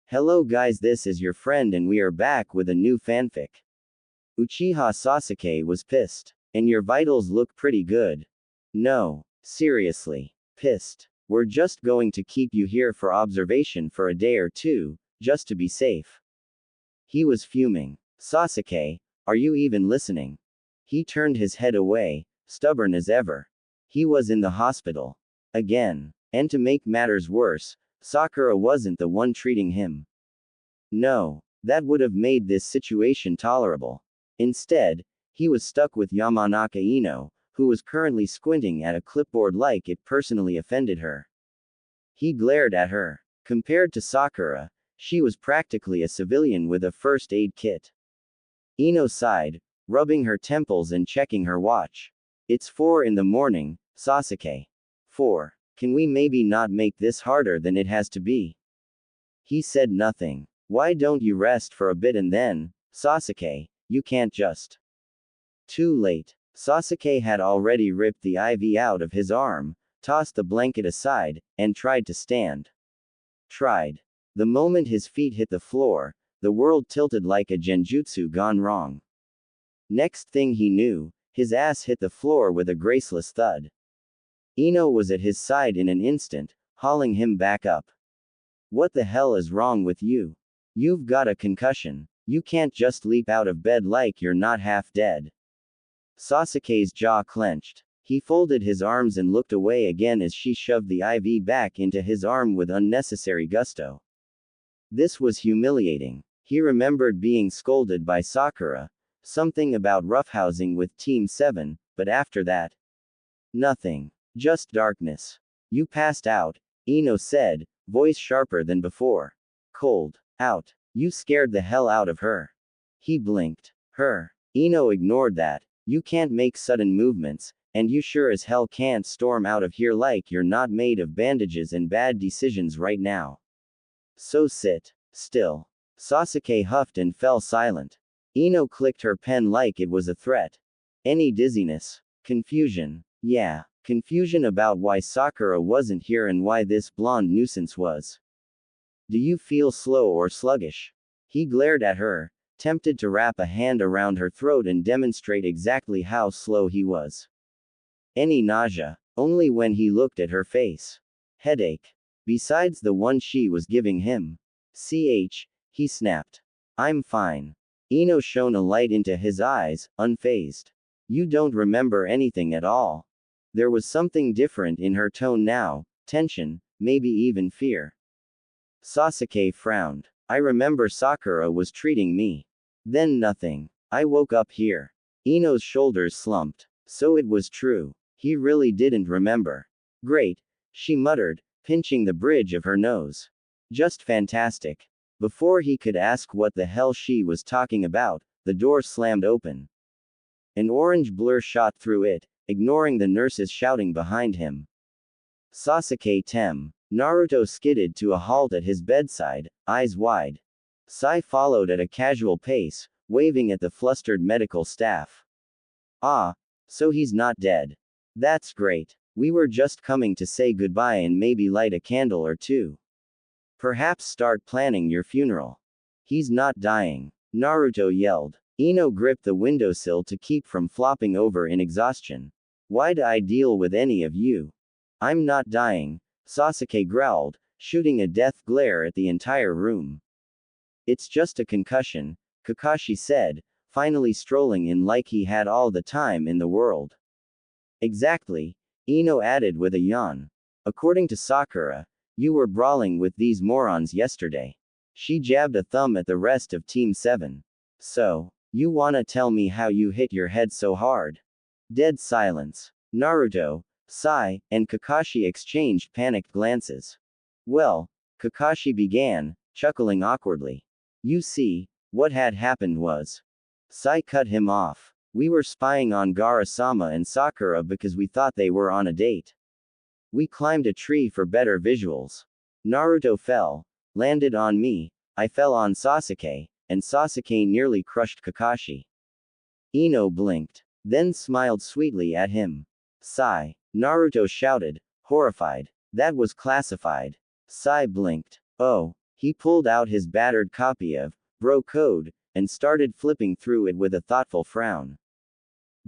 Hello guys, this is your friend and we are back with a new fanfic. Uchiha Sasuke was pissed. And your vitals look pretty good. No, seriously. Pissed. We're just going to keep you here for observation for a day or two, just to be safe. He was fuming. Sasuke, are you even listening? He turned his head away, stubborn as ever. He was in the hospital. Again. And to make matters worse, Sakura wasn't the one treating him. No, that would have made this situation tolerable. Instead, he was stuck with Yamanaka Ino, who was currently squinting at a clipboard like it personally offended her. He glared at her. Compared to Sakura, she was practically a civilian with a first aid kit. Ino sighed, rubbing her temples and checking her watch. It's 4 in the morning, Sasuke. 4. Can we maybe not make this harder than it has to be? He said nothing. Why don't you rest for a bit and then, Sasuke, you can't just. Too late. Sasuke had already ripped the IV out of his arm, tossed the blanket aside, and tried to stand. Tried. The moment his feet hit the floor, the world tilted like a genjutsu gone wrong. Next thing he knew, his ass hit the floor with a graceless thud. Ino was at his side in an instant, hauling him back up. What the hell is wrong with you? You've got a concussion. You can't just leap out of bed like you're not half dead. Sasuke's jaw clenched. He folded his arms and looked away again as she shoved the IV back into his arm with unnecessary gusto. This was humiliating. He remembered being scolded by Sakura, something about roughhousing with Team 7, but after that, nothing. Just darkness. You passed out, Ino said, voice sharper than before. Cold. Out. You scared the hell out of her. He blinked. Her. Ino ignored that. You can't make sudden movements, and you sure as hell can't storm out of here like you're not made of bandages and bad decisions right now. So sit still. Sasuke huffed and fell silent. Ino clicked her pen like it was a threat. Any dizziness? Confusion? Yeah. Confusion about why Sakura wasn't here and why this blonde nuisance was. Do you feel slow or sluggish? He glared at her, tempted to wrap a hand around her throat and demonstrate exactly how slow he was. Any nausea? Only when he looked at her face. Headache. Besides the one she was giving him. He snapped. I'm fine. Ino shone a light into his eyes, unfazed. You don't remember anything at all. There was something different in her tone now, tension, maybe even fear. Sasuke frowned. I remember Sakura was treating me. Then nothing. I woke up here. Ino's shoulders slumped. So it was true. He really didn't remember. Great, she muttered, pinching the bridge of her nose. Just fantastic. Before he could ask what the hell she was talking about, the door slammed open. An orange blur shot through it, ignoring the nurses shouting behind him. Sasuke Tem. Naruto skidded to a halt at his bedside, eyes wide. Sai followed at a casual pace, waving at the flustered medical staff. Ah, so he's not dead. That's great. We were just coming to say goodbye and maybe light a candle or two. Perhaps start planning your funeral. He's not dying, Naruto yelled. Ino gripped the windowsill to keep from flopping over in exhaustion. Why'd I deal with any of you? I'm not dying, Sasuke growled, shooting a death glare at the entire room. It's just a concussion, Kakashi said, finally strolling in like he had all the time in the world. Exactly, Ino added with a yawn. According to Sakura, you were brawling with these morons yesterday. She jabbed a thumb at the rest of Team 7. So, you wanna tell me how you hit your head so hard? Dead silence. Naruto, Sai, and Kakashi exchanged panicked glances. Well, Kakashi began, chuckling awkwardly. You see, what had happened was. Sai cut him off. We were spying on Gaara-sama and Sakura because we thought they were on a date. We climbed a tree for better visuals. Naruto fell, landed on me, I fell on Sasuke, and Sasuke nearly crushed Kakashi. Ino blinked, then smiled sweetly at him. Sai, Naruto shouted, horrified. That was classified. Sai blinked. Oh, He pulled out his battered copy of Bro Code, and started flipping through it with a thoughtful frown.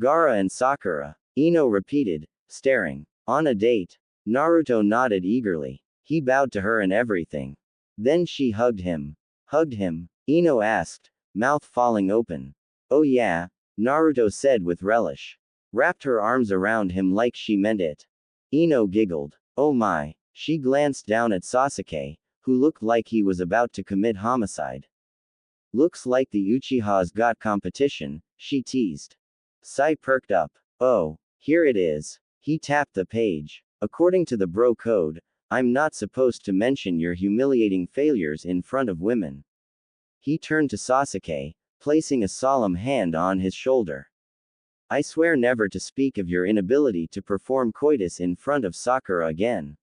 Gaara and Sakura, Ino repeated, staring. On a date? Naruto nodded eagerly. He bowed to her and everything. Then she hugged him. Hugged him? Ino asked, mouth falling open. Oh yeah, Naruto said with relish. Wrapped her arms around him like she meant it. Ino giggled. Oh my. She glanced down at Sasuke, who looked like he was about to commit homicide. Looks like the Uchihas got competition, she teased. Sai perked up. Oh, here it is. He tapped the page. According to the Bro Code, I'm not supposed to mention your humiliating failures in front of women. He turned to Sasuke, placing a solemn hand on his shoulder. I swear never to speak of your inability to perform coitus in front of Sakura again.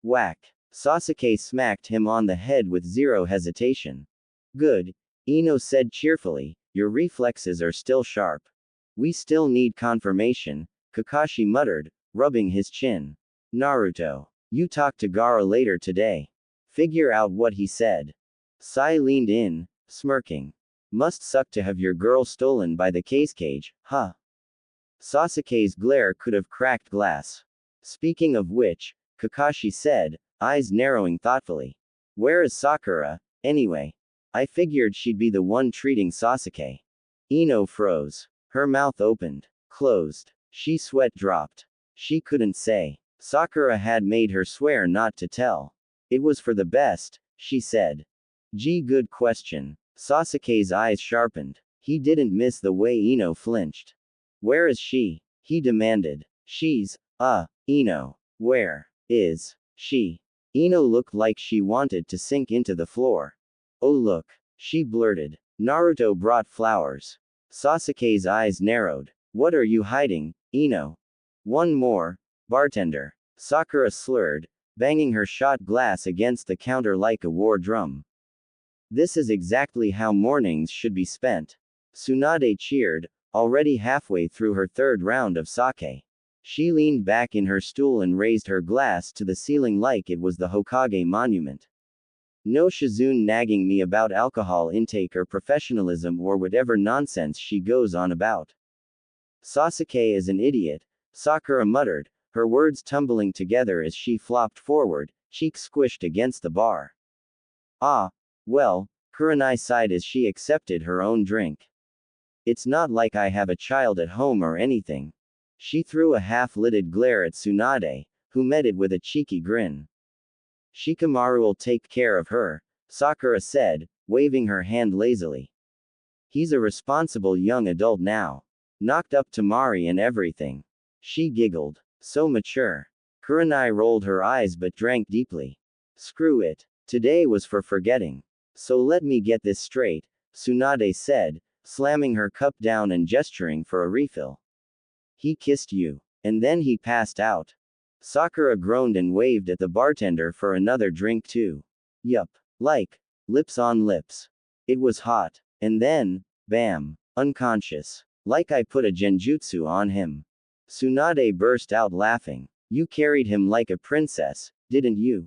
Whack. Sasuke smacked him on the head with zero hesitation. Good, Ino said cheerfully, your reflexes are still sharp. We still need confirmation, Kakashi muttered, rubbing his chin. Naruto, you talk to Gaara later today. Figure out what he said. Sai leaned in, smirking. Must suck to have your girl stolen by the cage, huh? Sasuke's glare could have cracked glass. Speaking of which, Kakashi said, eyes narrowing thoughtfully. Where is Sakura, anyway? I figured she'd be the one treating Sasuke. Ino froze. Her mouth opened, closed. She sweat dropped. She couldn't say. Sakura had made her swear not to tell. It was for the best, she said. Gee, good question. Sasuke's eyes sharpened. He didn't miss the way Ino flinched. Where is she? He demanded. She's, Ino. Where is she? Ino looked like she wanted to sink into the floor. Oh look, she blurted. Naruto brought flowers. Sasuke's eyes narrowed. What are you hiding, Ino? One more, bartender. Sakura slurred, banging her shot glass against the counter like a war drum. This is exactly how mornings should be spent. Tsunade cheered, already halfway through her third round of sake. She leaned back in her stool and raised her glass to the ceiling like it was the Hokage monument. No Shizune nagging me about alcohol intake or professionalism or whatever nonsense she goes on about. Sasuke is an idiot, Sakura muttered, her words tumbling together as she flopped forward, cheek squished against the bar. Ah, well, Kurenai sighed as she accepted her own drink. It's not like I have a child at home or anything. She threw a half-lidded glare at Tsunade, who met it with a cheeky grin. Shikamaru'll take care of her, Sakura said, waving her hand lazily. He's a responsible young adult now. Knocked up Tamari and everything. She giggled. So mature. Kurenai rolled her eyes but drank deeply. Screw it. Today was for forgetting. So let me get this straight, Tsunade said, slamming her cup down and gesturing for a refill. He kissed you. And then he passed out. Sakura groaned and waved at the bartender for another drink too. Yup. Like. Lips on lips. It was hot. And then, bam. Unconscious. Like I put a genjutsu on him. Tsunade burst out laughing. You carried him like a princess, didn't you?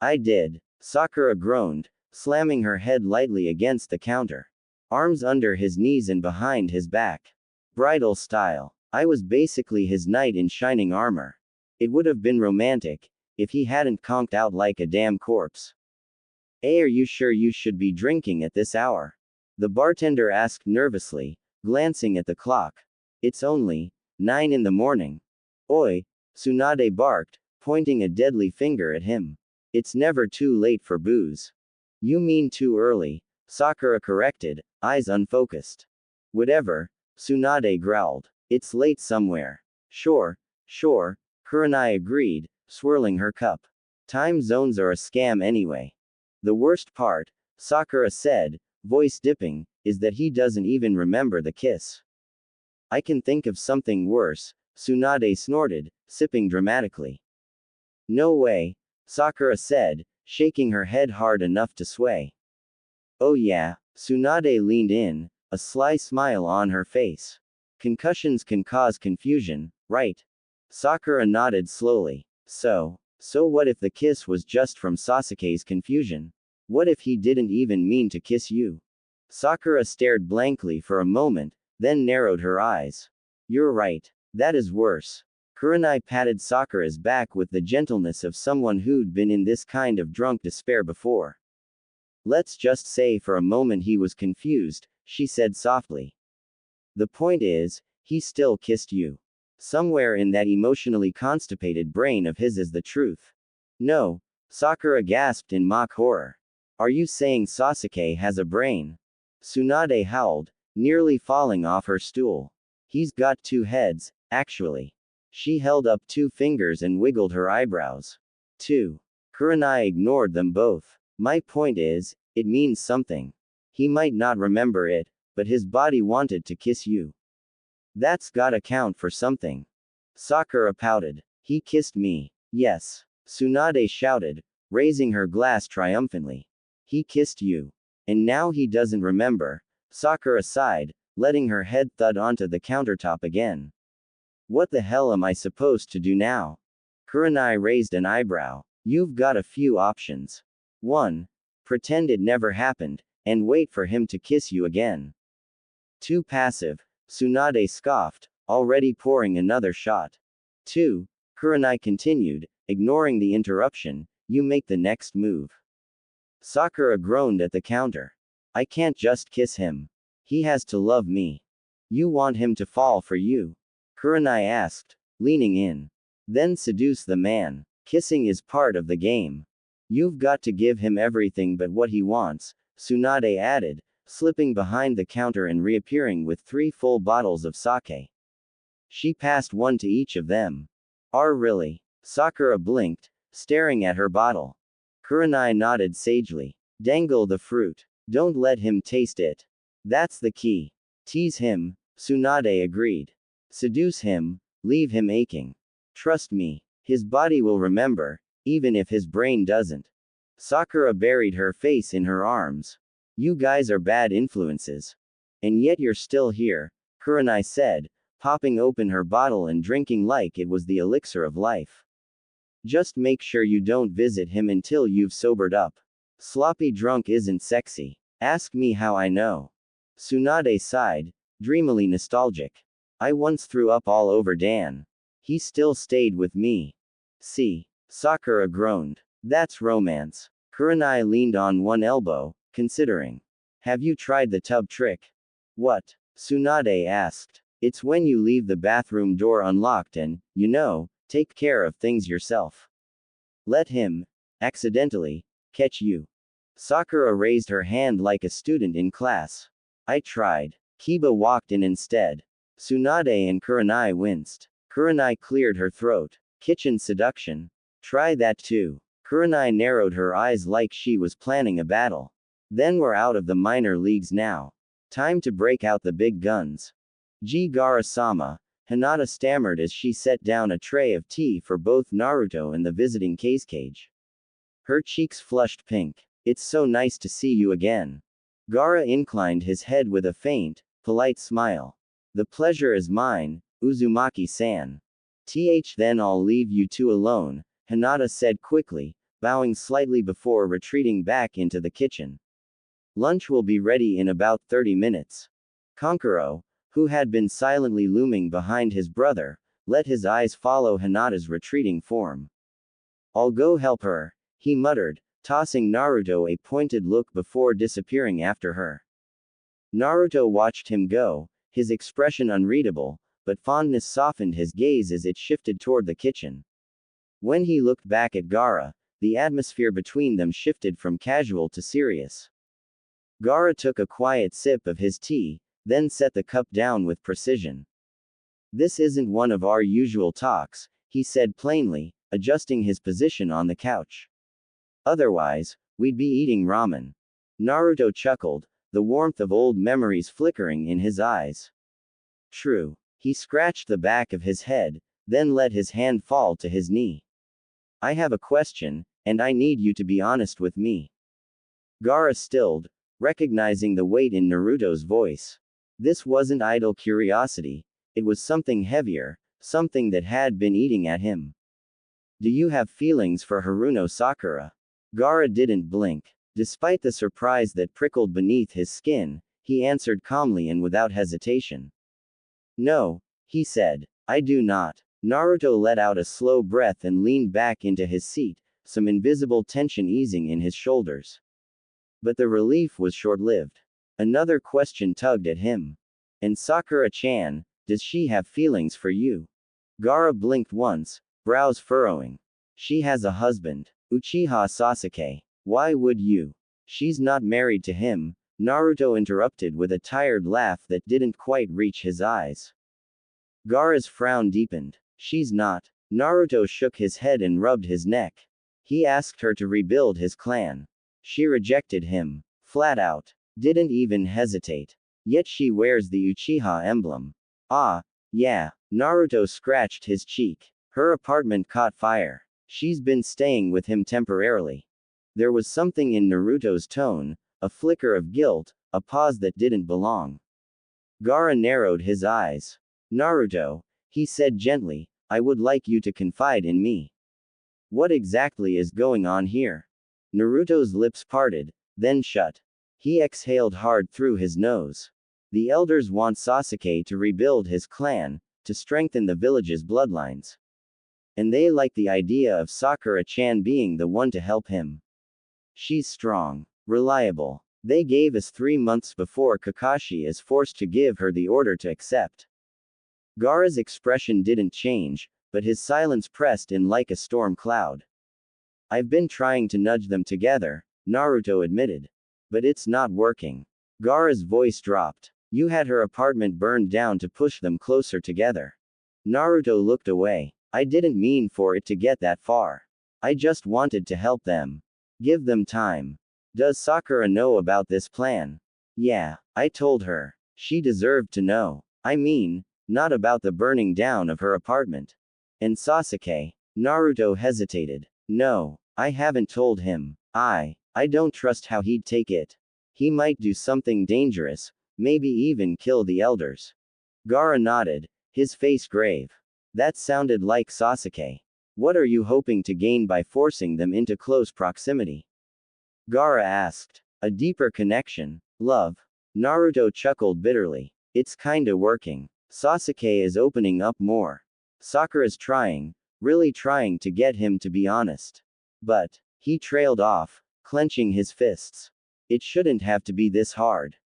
I did. Sakura groaned, slamming her head lightly against the counter. Arms under his knees and behind his back. Bridal style. I was basically his knight in shining armor. It would have been romantic, if he hadn't conked out like a damn corpse. Hey, are you sure you should be drinking at this hour? The bartender asked nervously, glancing at the clock. It's only 9 in the morning. Oi, Tsunade barked, pointing a deadly finger at him. It's never too late for booze. You mean too early, Sakura corrected, eyes unfocused. Whatever, Tsunade growled. It's late somewhere. Sure, Kurenai agreed, swirling her cup. Time zones are a scam anyway. The worst part, Sakura said, voice dipping, is that he doesn't even remember the kiss. I can think of something worse, Tsunade snorted, sipping dramatically. No way, Sakura said, shaking her head hard enough to sway. Oh yeah, Tsunade leaned in, a sly smile on her face. Concussions can cause confusion, right? Sakura nodded slowly. So what if the kiss was just from Sasuke's confusion? What if he didn't even mean to kiss you? Sakura stared blankly for a moment, then narrowed her eyes. You're right. That is worse. Kurenai patted Sakura's back with the gentleness of someone who'd been in this kind of drunk despair before. Let's just say for a moment he was confused, she said softly. The point is, he still kissed you. Somewhere in that emotionally constipated brain of his is the truth. No, Sakura gasped in mock horror. Are you saying Sasuke has a brain? Tsunade howled, nearly falling off her stool. He's got two heads, actually. She held up two fingers and wiggled her eyebrows. Two. Kurenai ignored them both. My point is, it means something. He might not remember it, but his body wanted to kiss you. That's gotta count for something. Sakura pouted. He kissed me. Yes. Tsunade shouted, raising her glass triumphantly. He kissed you. And now he doesn't remember. Sakura sighed, letting her head thud onto the countertop again. What the hell am I supposed to do now? Kurenai raised an eyebrow. You've got a few options. 1. Pretend it never happened, and wait for him to kiss you again. 2. Passive. Tsunade scoffed, already pouring another shot. 2. Kurenai continued, ignoring the interruption, you make the next move. Sakura groaned at the counter. I can't just kiss him. He has to love me. You want him to fall for you? Kurenai asked, leaning in. Then seduce the man. Kissing is part of the game. You've got to give him everything but what he wants, Tsunade added, slipping behind the counter and reappearing with 3 full bottles of sake. She passed one to each of them. Really? Sakura blinked, staring at her bottle. Kurenai nodded sagely. Dangle the fruit. Don't let him taste it. That's the key. Tease him, Tsunade agreed. Seduce him, leave him aching. Trust me, his body will remember, even if his brain doesn't. Sakura buried her face in her arms. You guys are bad influences. And yet you're still here, Kurenai said, popping open her bottle and drinking like it was the elixir of life. Just make sure you don't visit him until you've sobered up. Sloppy drunk isn't sexy. Ask me how I know. Tsunade sighed, dreamily nostalgic. I once threw up all over Dan. He still stayed with me. See. Sakura groaned. That's romance. Kurenai leaned on one elbow, considering. Have you tried the tub trick? What? Tsunade asked. It's when you leave the bathroom door unlocked and, take care of things yourself. Let him, accidentally, catch you. Sakura raised her hand like a student in class. I tried. Kiba walked in instead. Tsunade and Kurenai winced. Kurenai cleared her throat. Kitchen seduction. Try that too. Kurenai narrowed her eyes like she was planning a battle. Then we're out of the minor leagues now. Time to break out the big guns. Gara-sama, Hinata stammered as she set down a tray of tea for both Naruto and the visiting cage. Her cheeks flushed pink. It's so nice to see you again. Gara inclined his head with a faint, polite smile. The pleasure is mine, Uzumaki-san. Then I'll leave you two alone, Hinata said quickly, bowing slightly before retreating back into the kitchen. Lunch will be ready in about 30 minutes. Kankuro, who had been silently looming behind his brother, let his eyes follow Hinata's retreating form. I'll go help her, he muttered, tossing Naruto a pointed look before disappearing after her. Naruto watched him go, his expression unreadable, but fondness softened his gaze as it shifted toward the kitchen. When he looked back at Gara, the atmosphere between them shifted from casual to serious. Gara took a quiet sip of his tea, then set the cup down with precision. This isn't one of our usual talks, he said plainly, adjusting his position on the couch. Otherwise, we'd be eating ramen. Naruto chuckled, the warmth of old memories flickering in his eyes. True. He scratched the back of his head, then let his hand fall to his knee. I have a question, and I need you to be honest with me. Gara stilled, recognizing the weight in Naruto's voice. This wasn't idle curiosity, it was something heavier, something that had been eating at him. Do you have feelings for Haruno Sakura? Gara didn't blink. Despite the surprise that prickled beneath his skin, he answered calmly and without hesitation. No, he said. I do not. Naruto let out a slow breath and leaned back into his seat, some invisible tension easing in his shoulders. But the relief was short-lived. Another question tugged at him. And Sakura-chan, does she have feelings for you? Gaara blinked once, brows furrowing. She has a husband, Uchiha Sasuke. Why would you? She's not married to him, Naruto interrupted with a tired laugh that didn't quite reach his eyes. Gaara's frown deepened. She's not. Naruto shook his head and rubbed his neck. He asked her to rebuild his clan. She rejected him. Flat out. Didn't even hesitate. Yet she wears the Uchiha emblem. Ah, yeah. Naruto scratched his cheek. Her apartment caught fire. She's been staying with him temporarily. There was something in Naruto's tone, a flicker of guilt, a pause that didn't belong. Gaara narrowed his eyes. Naruto, he said gently, I would like you to confide in me. What exactly is going on here? Naruto's lips parted, then shut. He exhaled hard through his nose. The elders want Sasuke to rebuild his clan, to strengthen the village's bloodlines. And they like the idea of Sakura-chan being the one to help him. She's strong, reliable. They gave us 3 months before Kakashi is forced to give her the order to accept. Gaara's expression didn't change, but his silence pressed in like a storm cloud. I've been trying to nudge them together, Naruto admitted. But it's not working. Gaara's voice dropped. You had her apartment burned down to push them closer together. Naruto looked away. I didn't mean for it to get that far. I just wanted to help them. Give them time. Does Sakura know about this plan? Yeah, I told her. She deserved to know. I mean, not about the burning down of her apartment. And Sasuke? Naruto hesitated. No, I haven't told him. I don't trust how he'd take it. He might do something dangerous, maybe even kill the elders. Gaara nodded, his face grave. That sounded like Sasuke. What are you hoping to gain by forcing them into close proximity? Gaara asked. A deeper connection. Love. Naruto chuckled bitterly. It's kinda working. Sasuke is opening up more. Sakura's trying, really trying to get him to be honest. But, he trailed off, clenching his fists. It shouldn't have to be this hard.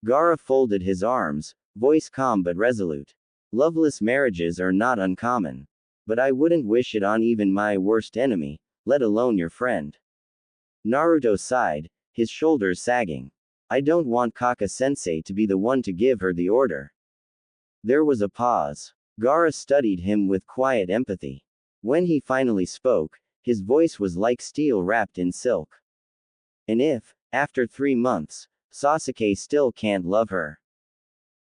Gaara folded his arms, voice calm but resolute. Loveless marriages are not uncommon. But I wouldn't wish it on even my worst enemy, let alone your friend. Naruto sighed, his shoulders sagging. I don't want Kaka-sensei to be the one to give her the order. There was a pause. Gaara studied him with quiet empathy. When he finally spoke, his voice was like steel wrapped in silk. And if, after 3 months, Sasuke still can't love her?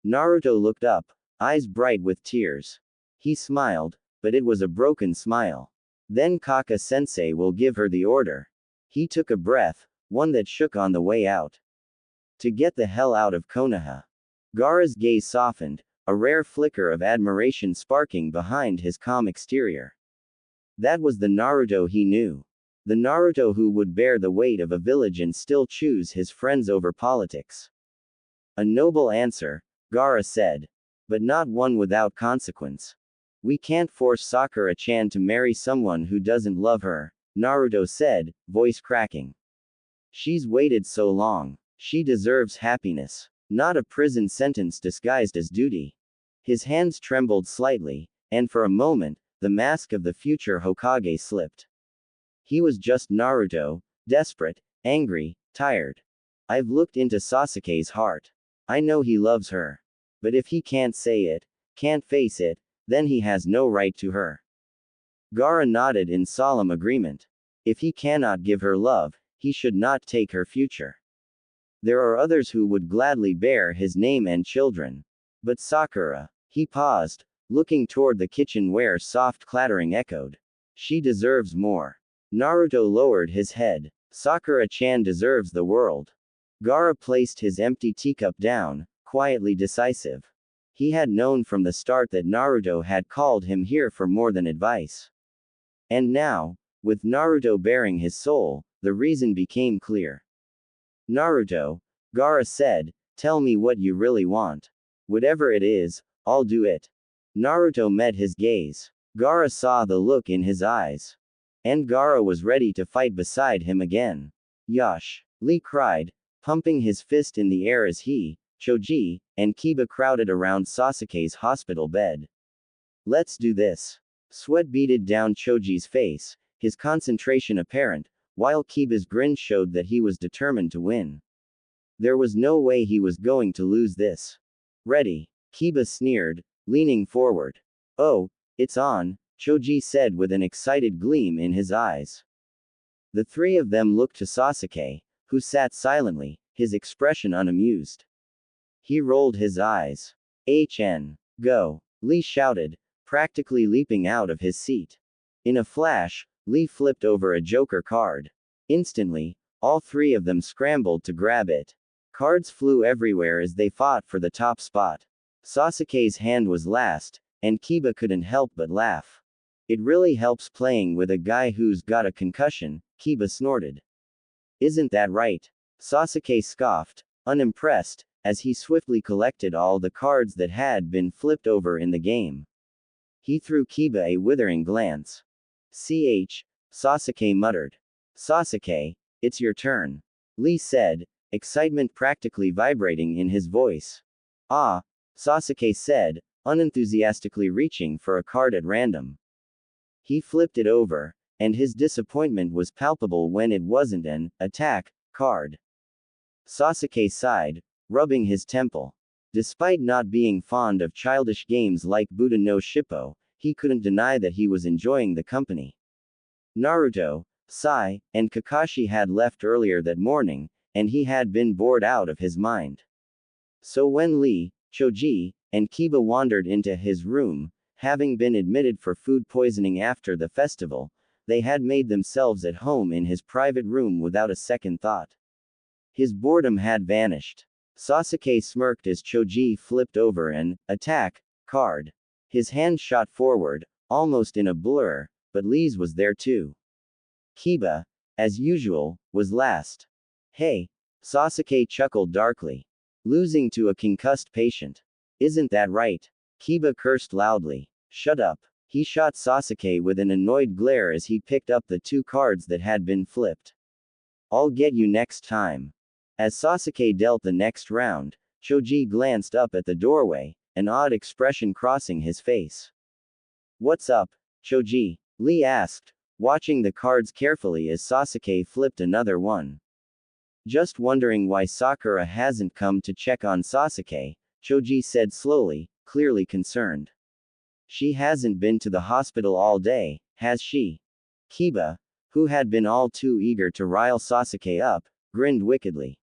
Naruto looked up, eyes bright with tears. He smiled, but it was a broken smile. Then Kaka-sensei will give her the order. He took a breath, one that shook on the way out. To get the hell out of Konoha. Gaara's gaze softened, a rare flicker of admiration sparking behind his calm exterior. That was the Naruto he knew. The Naruto who would bear the weight of a village and still choose his friends over politics. A noble answer, Gaara said. But not one without consequence. We can't force Sakura-chan to marry someone who doesn't love her, Naruto said, voice cracking. She's waited so long. She deserves happiness. Not a prison sentence disguised as duty. His hands trembled slightly, and for a moment, the mask of the future Hokage slipped. He was just Naruto, desperate, angry, tired. I've looked into Sasuke's heart. I know he loves her. But if he can't say it, can't face it, then he has no right to her. Gaara nodded in solemn agreement. If he cannot give her love, he should not take her future. There are others who would gladly bear his name and children. But Sakura. He paused, looking toward the kitchen where soft clattering echoed. She deserves more. Naruto lowered his head. Sakura-chan deserves the world. Gaara placed his empty teacup down, quietly decisive. He had known from the start that Naruto had called him here for more than advice. And now, with Naruto bearing his soul, the reason became clear. Naruto, Gaara said, tell me what you really want. Whatever it is, I'll do it. Naruto met his gaze. Gaara saw the look in his eyes. And Gaara was ready to fight beside him again. Yash! Lee cried, pumping his fist in the air as he, Choji, and Kiba crowded around Sasuke's hospital bed. Let's do this. Sweat beaded down Choji's face, his concentration apparent, while Kiba's grin showed that he was determined to win. There was no way he was going to lose this. Ready? Kiba sneered, leaning forward. Oh, it's on, Choji said with an excited gleam in his eyes. The three of them looked to Sasuke, who sat silently, his expression unamused. He rolled his eyes. Go! Lee shouted, practically leaping out of his seat. In a flash, Lee flipped over a Joker card. Instantly, all three of them scrambled to grab it. Cards flew everywhere as they fought for the top spot. Sasuke's hand was last, and Kiba couldn't help but laugh. It really helps playing with a guy who's got a concussion, Kiba snorted. Isn't that right? Sasuke scoffed, unimpressed, as he swiftly collected all the cards that had been flipped over in the game. He threw Kiba a withering glance. Sasuke muttered. Sasuke, it's your turn. Lee said, excitement practically vibrating in his voice. Ah, Sasuke said, unenthusiastically reaching for a card at random. He flipped it over, and his disappointment was palpable when it wasn't an attack card. Sasuke sighed, rubbing his temple. Despite not being fond of childish games like Buddha no Shippo, he couldn't deny that he was enjoying the company. Naruto, Sai, and Kakashi had left earlier that morning, and he had been bored out of his mind. So when Lee, Choji, and Kiba wandered into his room, having been admitted for food poisoning after the festival, they had made themselves at home in his private room without a second thought. His boredom had vanished. Sasuke smirked as Choji flipped over an attack card. His hand shot forward, almost in a blur, but Lee's was there too. Kiba, as usual, was last. Hey, Sasuke chuckled darkly. Losing to a concussed patient. Isn't that right? Kiba cursed loudly. Shut up. He shot Sasuke with an annoyed glare as he picked up the two cards that had been flipped. I'll get you next time. As Sasuke dealt the next round, Choji glanced up at the doorway, an odd expression crossing his face. What's up, Choji? Lee asked, watching the cards carefully as Sasuke flipped another one. Just wondering why Sakura hasn't come to check on Sasuke, Choji said slowly, clearly concerned. She hasn't been to the hospital all day, has she? Kiba, who had been all too eager to rile Sasuke up, grinned wickedly.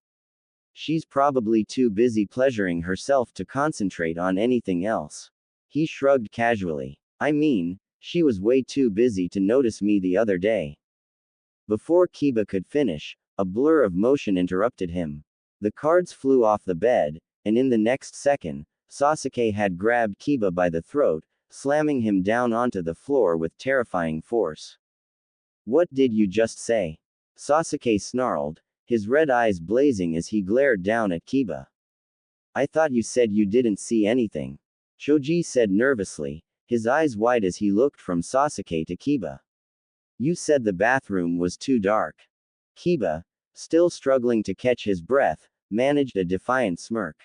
She's probably too busy pleasuring herself to concentrate on anything else. He shrugged casually. I mean, she was way too busy to notice me the other day. Before Kiba could finish, a blur of motion interrupted him. The cards flew off the bed, and in the next second, Sasuke had grabbed Kiba by the throat, slamming him down onto the floor with terrifying force. What did you just say? Sasuke snarled, his red eyes blazing as he glared down at Kiba. I thought you said you didn't see anything. Choji said nervously, his eyes wide as he looked from Sasuke to Kiba. You said the bathroom was too dark. Kiba, still struggling to catch his breath, managed a defiant smirk.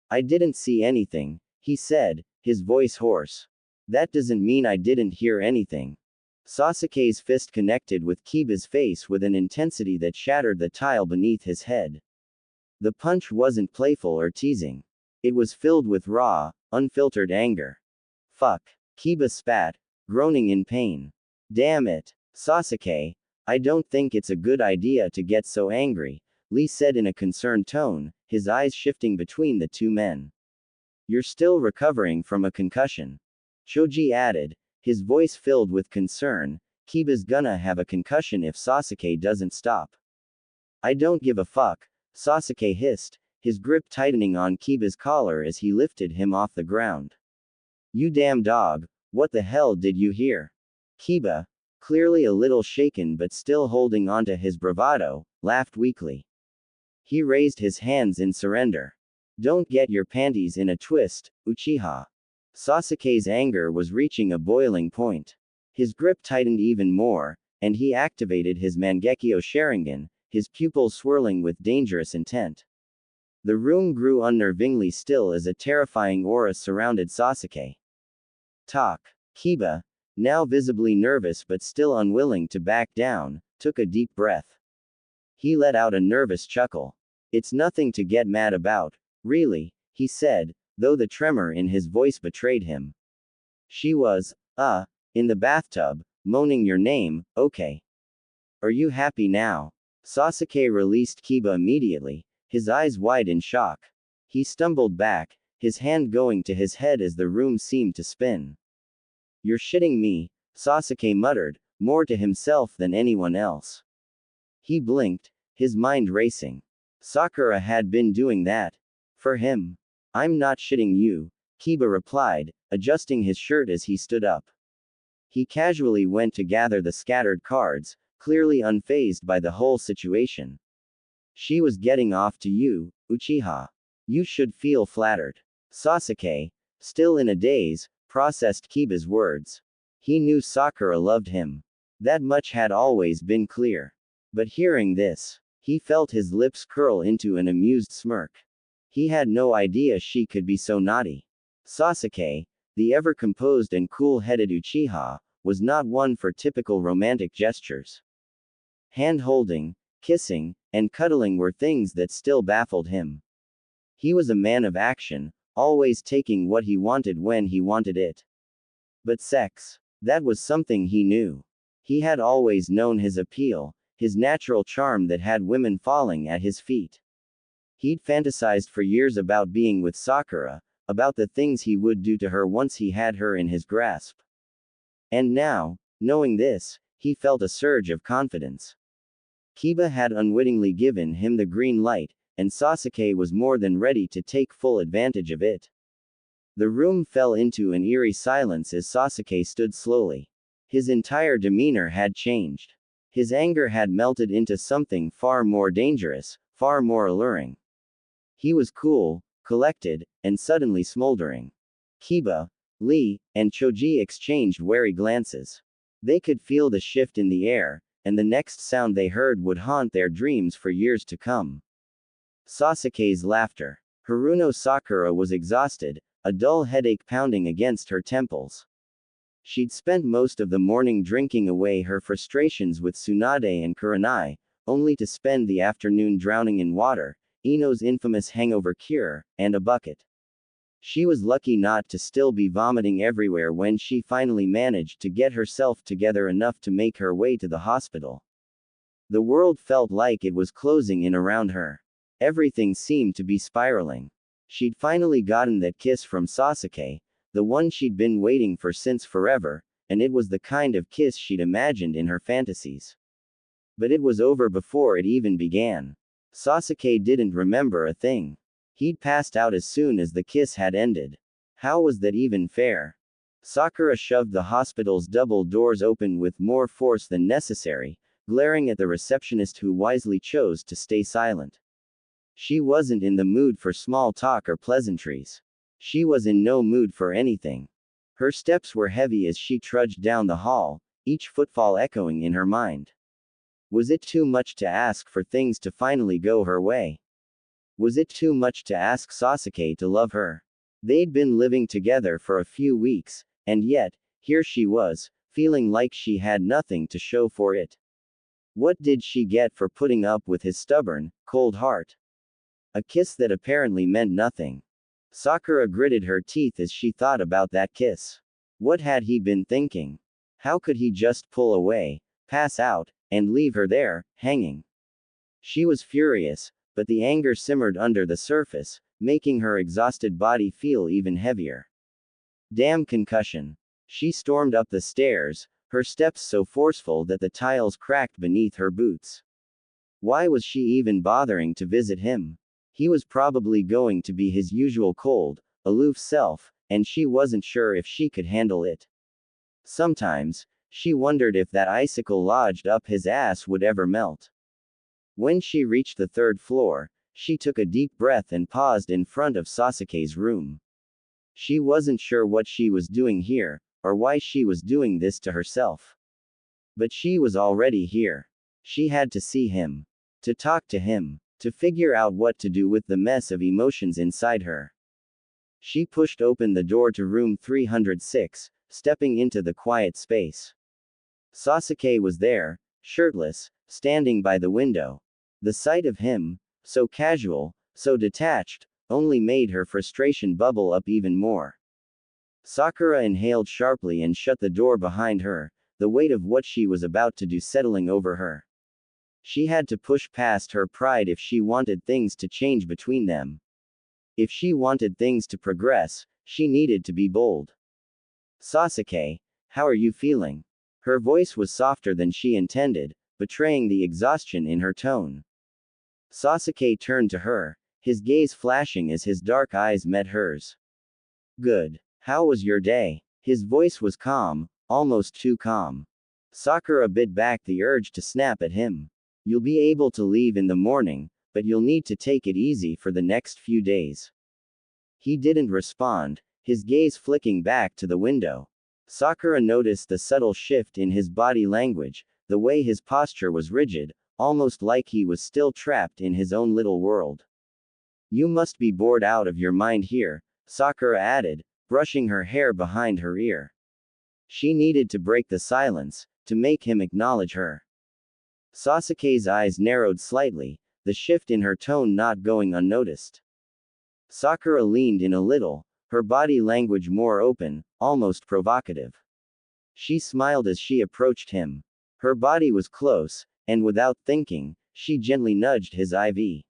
I didn't see anything, he said, his voice hoarse. That doesn't mean I didn't hear anything. Sasuke's fist connected with Kiba's face with an intensity that shattered the tile beneath his head. The punch wasn't playful or teasing. It was filled with raw, unfiltered anger. Fuck. Kiba spat, groaning in pain. Damn it, Sasuke, I don't think it's a good idea to get so angry, Lee said in a concerned tone, his eyes shifting between the two men. You're still recovering from a concussion. Choji added, his voice filled with concern, Kiba's gonna have a concussion if Sasuke doesn't stop. I don't give a fuck, Sasuke hissed, his grip tightening on Kiba's collar as he lifted him off the ground. You damn dog, what the hell did you hear? Kiba, clearly a little shaken but still holding onto his bravado, laughed weakly. He raised his hands in surrender. Don't get your panties in a twist, Uchiha. Sasuke's anger was reaching a boiling point. His grip tightened even more, and he activated his Mangekyo Sharingan, his pupils swirling with dangerous intent. The room grew unnervingly still as a terrifying aura surrounded Sasuke. Talk. Kiba, now visibly nervous but still unwilling to back down, took a deep breath. He let out a nervous chuckle. It's nothing to get mad about, really, he said, though the tremor in his voice betrayed him. She was, in the bathtub, moaning your name, okay. Are you happy now? Sasuke released Kiba immediately, his eyes wide in shock. He stumbled back, his hand going to his head as the room seemed to spin. You're shitting me, Sasuke muttered, more to himself than anyone else. He blinked, his mind racing. Sakura had been doing that. For him. I'm not shitting you, Kiba replied, adjusting his shirt as he stood up. He casually went to gather the scattered cards, clearly unfazed by the whole situation. She was getting off to you, Uchiha. You should feel flattered. Sasuke, still in a daze, processed Kiba's words. He knew Sakura loved him. That much had always been clear. But hearing this, he felt his lips curl into an amused smirk. He had no idea she could be so naughty. Sasuke, the ever-composed and cool-headed Uchiha, was not one for typical romantic gestures. Hand-holding, kissing, and cuddling were things that still baffled him. He was a man of action, always taking what he wanted when he wanted it. But sex, that was something he knew. He had always known his appeal, his natural charm that had women falling at his feet. He'd fantasized for years about being with Sakura, about the things he would do to her once he had her in his grasp. And now, knowing this, he felt a surge of confidence. Kiba had unwittingly given him the green light, and Sasuke was more than ready to take full advantage of it. The room fell into an eerie silence as Sasuke stood slowly. His entire demeanor had changed. His anger had melted into something far more dangerous, far more alluring. He was cool, collected, and suddenly smoldering. Kiba, Lee, and Choji exchanged wary glances. They could feel the shift in the air, and the next sound they heard would haunt their dreams for years to come. Sasuke's laughter. Haruno Sakura was exhausted, a dull headache pounding against her temples. She'd spent most of the morning drinking away her frustrations with Tsunade and Kurenai, only to spend the afternoon drowning in water, Ino's infamous hangover cure, and a bucket. She was lucky not to still be vomiting everywhere when she finally managed to get herself together enough to make her way to the hospital. The world felt like it was closing in around her. Everything seemed to be spiraling. She'd finally gotten that kiss from Sasuke, the one she'd been waiting for since forever, and it was the kind of kiss she'd imagined in her fantasies. But it was over before it even began. Sasuke didn't remember a thing. He'd passed out as soon as the kiss had ended. How was that even fair? Sakura shoved the hospital's double doors open with more force than necessary, glaring at the receptionist who wisely chose to stay silent. She wasn't in the mood for small talk or pleasantries. She was in no mood for anything. Her steps were heavy as she trudged down the hall, each footfall echoing in her mind. Was it too much to ask for things to finally go her way? Was it too much to ask Sasuke to love her? They'd been living together for a few weeks, and yet, here she was, feeling like she had nothing to show for it. What did she get for putting up with his stubborn, cold heart? A kiss that apparently meant nothing. Sakura gritted her teeth as she thought about that kiss. What had he been thinking? How could he just pull away, pass out, and leave her there, hanging? She was furious, but the anger simmered under the surface, making her exhausted body feel even heavier. Damn concussion. She stormed up the stairs, her steps so forceful that the tiles cracked beneath her boots. Why was she even bothering to visit him? He was probably going to be his usual cold, aloof self, and she wasn't sure if she could handle it. Sometimes, she wondered if that icicle lodged up his ass would ever melt. When she reached the third floor, She took a deep breath and paused in front of Sasuke's room. She wasn't sure what she was doing here, or why she was doing this to herself. But she was already here. She had to see him. To talk to him. To figure out what to do with the mess of emotions inside her. She pushed open the door to room 306, stepping into the quiet space. Sasuke was there, shirtless, standing by the window. The sight of him, so casual, so detached, only made her frustration bubble up even more. Sakura inhaled sharply and shut the door behind her, the weight of what she was about to do settling over her. She had to push past her pride if she wanted things to change between them. If she wanted things to progress, she needed to be bold. Sasuke, how are you feeling? Her voice was softer than she intended, betraying the exhaustion in her tone. Sasuke turned to her, his gaze flashing as his dark eyes met hers. Good. How was your day? His voice was calm, almost too calm. Sakura bit back the urge to snap at him. You'll be able to leave in the morning, but you'll need to take it easy for the next few days. He didn't respond, his gaze flicking back to the window. Sakura noticed the subtle shift in his body language, the way his posture was rigid, almost like he was still trapped in his own little world. You must be bored out of your mind here, Sakura added, brushing her hair behind her ear. She needed to break the silence, to make him acknowledge her. Sasuke's eyes narrowed slightly, the shift in her tone not going unnoticed. Sakura leaned in a little, her body language more open, almost provocative. She smiled as she approached him. Her body was close, and without thinking, she gently nudged his IV.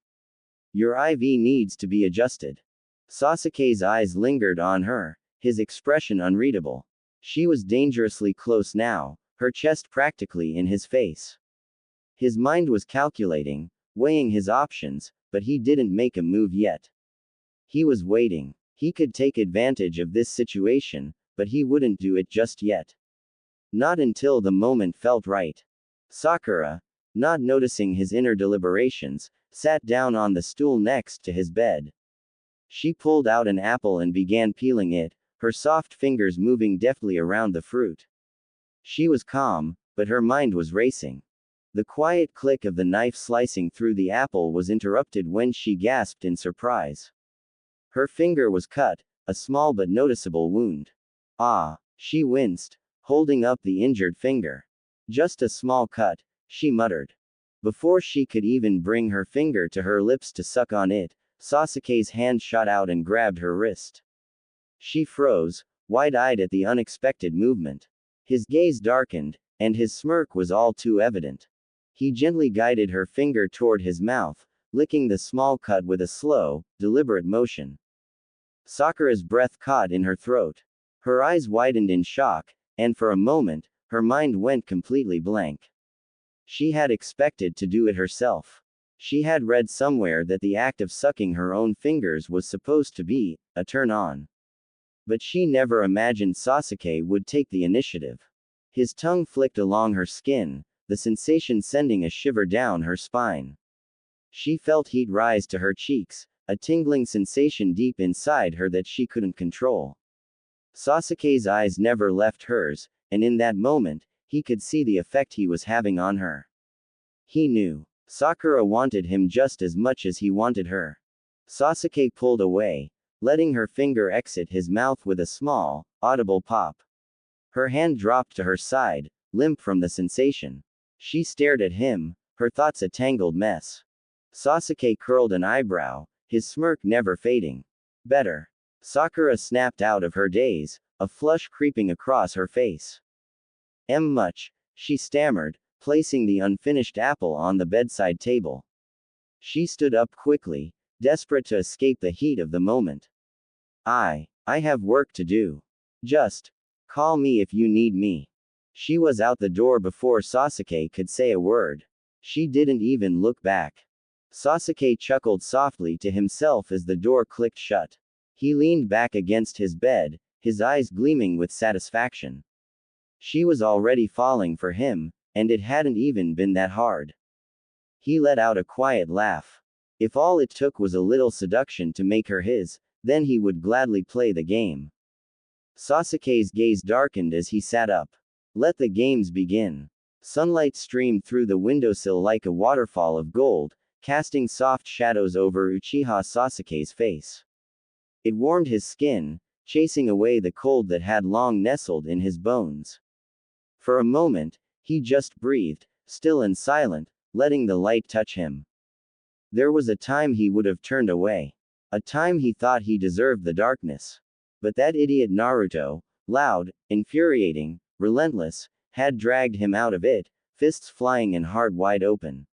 Your IV needs to be adjusted. Sasuke's eyes lingered on her, his expression unreadable. She was dangerously close now, her chest practically in his face. His mind was calculating, weighing his options, but he didn't make a move yet. He was waiting. He could take advantage of this situation, but he wouldn't do it just yet. Not until the moment felt right. Sakura, not noticing his inner deliberations, sat down on the stool next to his bed. She pulled out an apple and began peeling it, her soft fingers moving deftly around the fruit. She was calm, but her mind was racing. The quiet click of the knife slicing through the apple was interrupted when she gasped in surprise. Her finger was cut, a small but noticeable wound. Ah, she winced, holding up the injured finger. Just a small cut, she muttered. Before she could even bring her finger to her lips to suck on it, Sasuke's hand shot out and grabbed her wrist. She froze, wide-eyed at the unexpected movement. His gaze darkened, and his smirk was all too evident. He gently guided her finger toward his mouth, licking the small cut with a slow, deliberate motion. Sakura's breath caught in her throat. Her eyes widened in shock, and for a moment, her mind went completely blank. She had expected to do it herself. She had read somewhere that the act of sucking her own fingers was supposed to be a turn-on. But she never imagined Sasuke would take the initiative. His tongue flicked along her skin, the sensation sending a shiver down her spine. She felt heat rise to her cheeks, a tingling sensation deep inside her that she couldn't control. Sasuke's eyes never left hers, and in that moment, he could see the effect he was having on her. He knew. Sakura wanted him just as much as he wanted her. Sasuke pulled away, letting her finger exit his mouth with a small, audible pop. Her hand dropped to her side, limp from the sensation. She stared at him, her thoughts a tangled mess. Sasuke curled an eyebrow, his smirk never fading. Better. Sakura snapped out of her daze, a flush creeping across her face. Much, she stammered, placing the unfinished apple on the bedside table. She stood up quickly, desperate to escape the heat of the moment. I have work to do. Just call me if you need me. She was out the door before Sasuke could say a word. She didn't even look back. Sasuke chuckled softly to himself as the door clicked shut. He leaned back against his bed, his eyes gleaming with satisfaction. She was already falling for him, and it hadn't even been that hard. He let out a quiet laugh. If all it took was a little seduction to make her his, then he would gladly play the game. Sasuke's gaze darkened as he sat up. Let the games begin. Sunlight streamed through the windowsill like a waterfall of gold, casting soft shadows over Uchiha Sasuke's face. It warmed his skin, chasing away the cold that had long nestled in his bones. For a moment, he just breathed, still and silent, letting the light touch him. There was a time he would have turned away. A time he thought he deserved the darkness. But that idiot Naruto, loud, infuriating, relentless, had dragged him out of it, fists flying and heart wide open.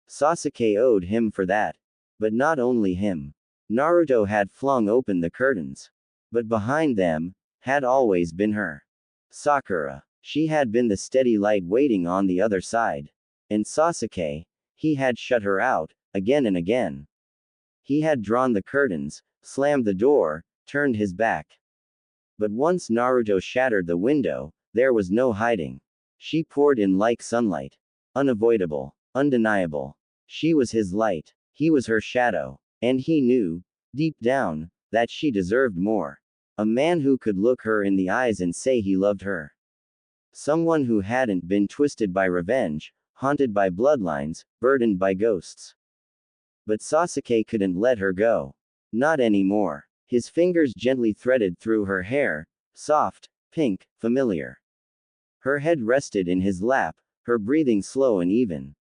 Sasuke owed him for that. But not only him. Naruto had flung open the curtains. But behind them, had always been her. Sakura. She had been the steady light waiting on the other side. And Sasuke, he had shut her out, again and again. He had drawn the curtains, slammed the door, turned his back. But once Naruto shattered the window, there was no hiding. She poured in like sunlight. Unavoidable. Undeniable. She was his light. He was her shadow. And he knew, deep down, that she deserved more. A man who could look her in the eyes and say he loved her. Someone who hadn't been twisted by revenge, haunted by bloodlines, burdened by ghosts. But Sasuke couldn't let her go. Not anymore. His fingers gently threaded through her hair, soft, pink, familiar. Her head rested in his lap, her breathing slow and even.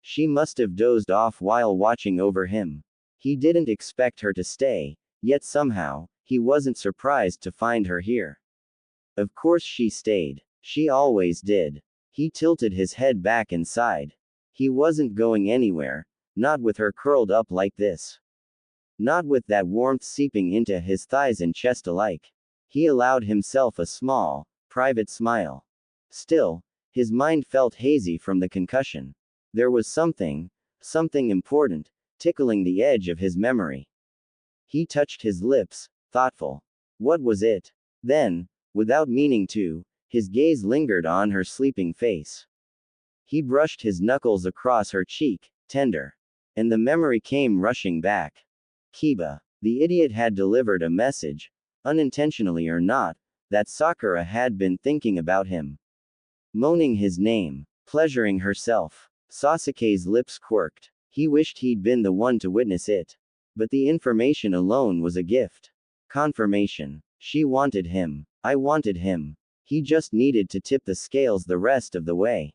She must have dozed off while watching over him. He didn't expect her to stay, yet somehow, he wasn't surprised to find her here. Of course she stayed. She always did. He tilted his head back and sighed. He wasn't going anywhere, not with her curled up like this. Not with that warmth seeping into his thighs and chest alike. He allowed himself a small, private smile. Still, his mind felt hazy from the concussion. There was something important, tickling the edge of his memory. He touched his lips, thoughtful. What was it? Then, without meaning to, his gaze lingered on her sleeping face. He brushed his knuckles across her cheek, tender. And the memory came rushing back. Kiba. The idiot had delivered a message, unintentionally or not, that Sakura had been thinking about him. Moaning his name, pleasuring herself. Sasuke's lips quirked. He wished he'd been the one to witness it. But the information alone was a gift. Confirmation. She wanted him. I wanted him. He just needed to tip the scales the rest of the way.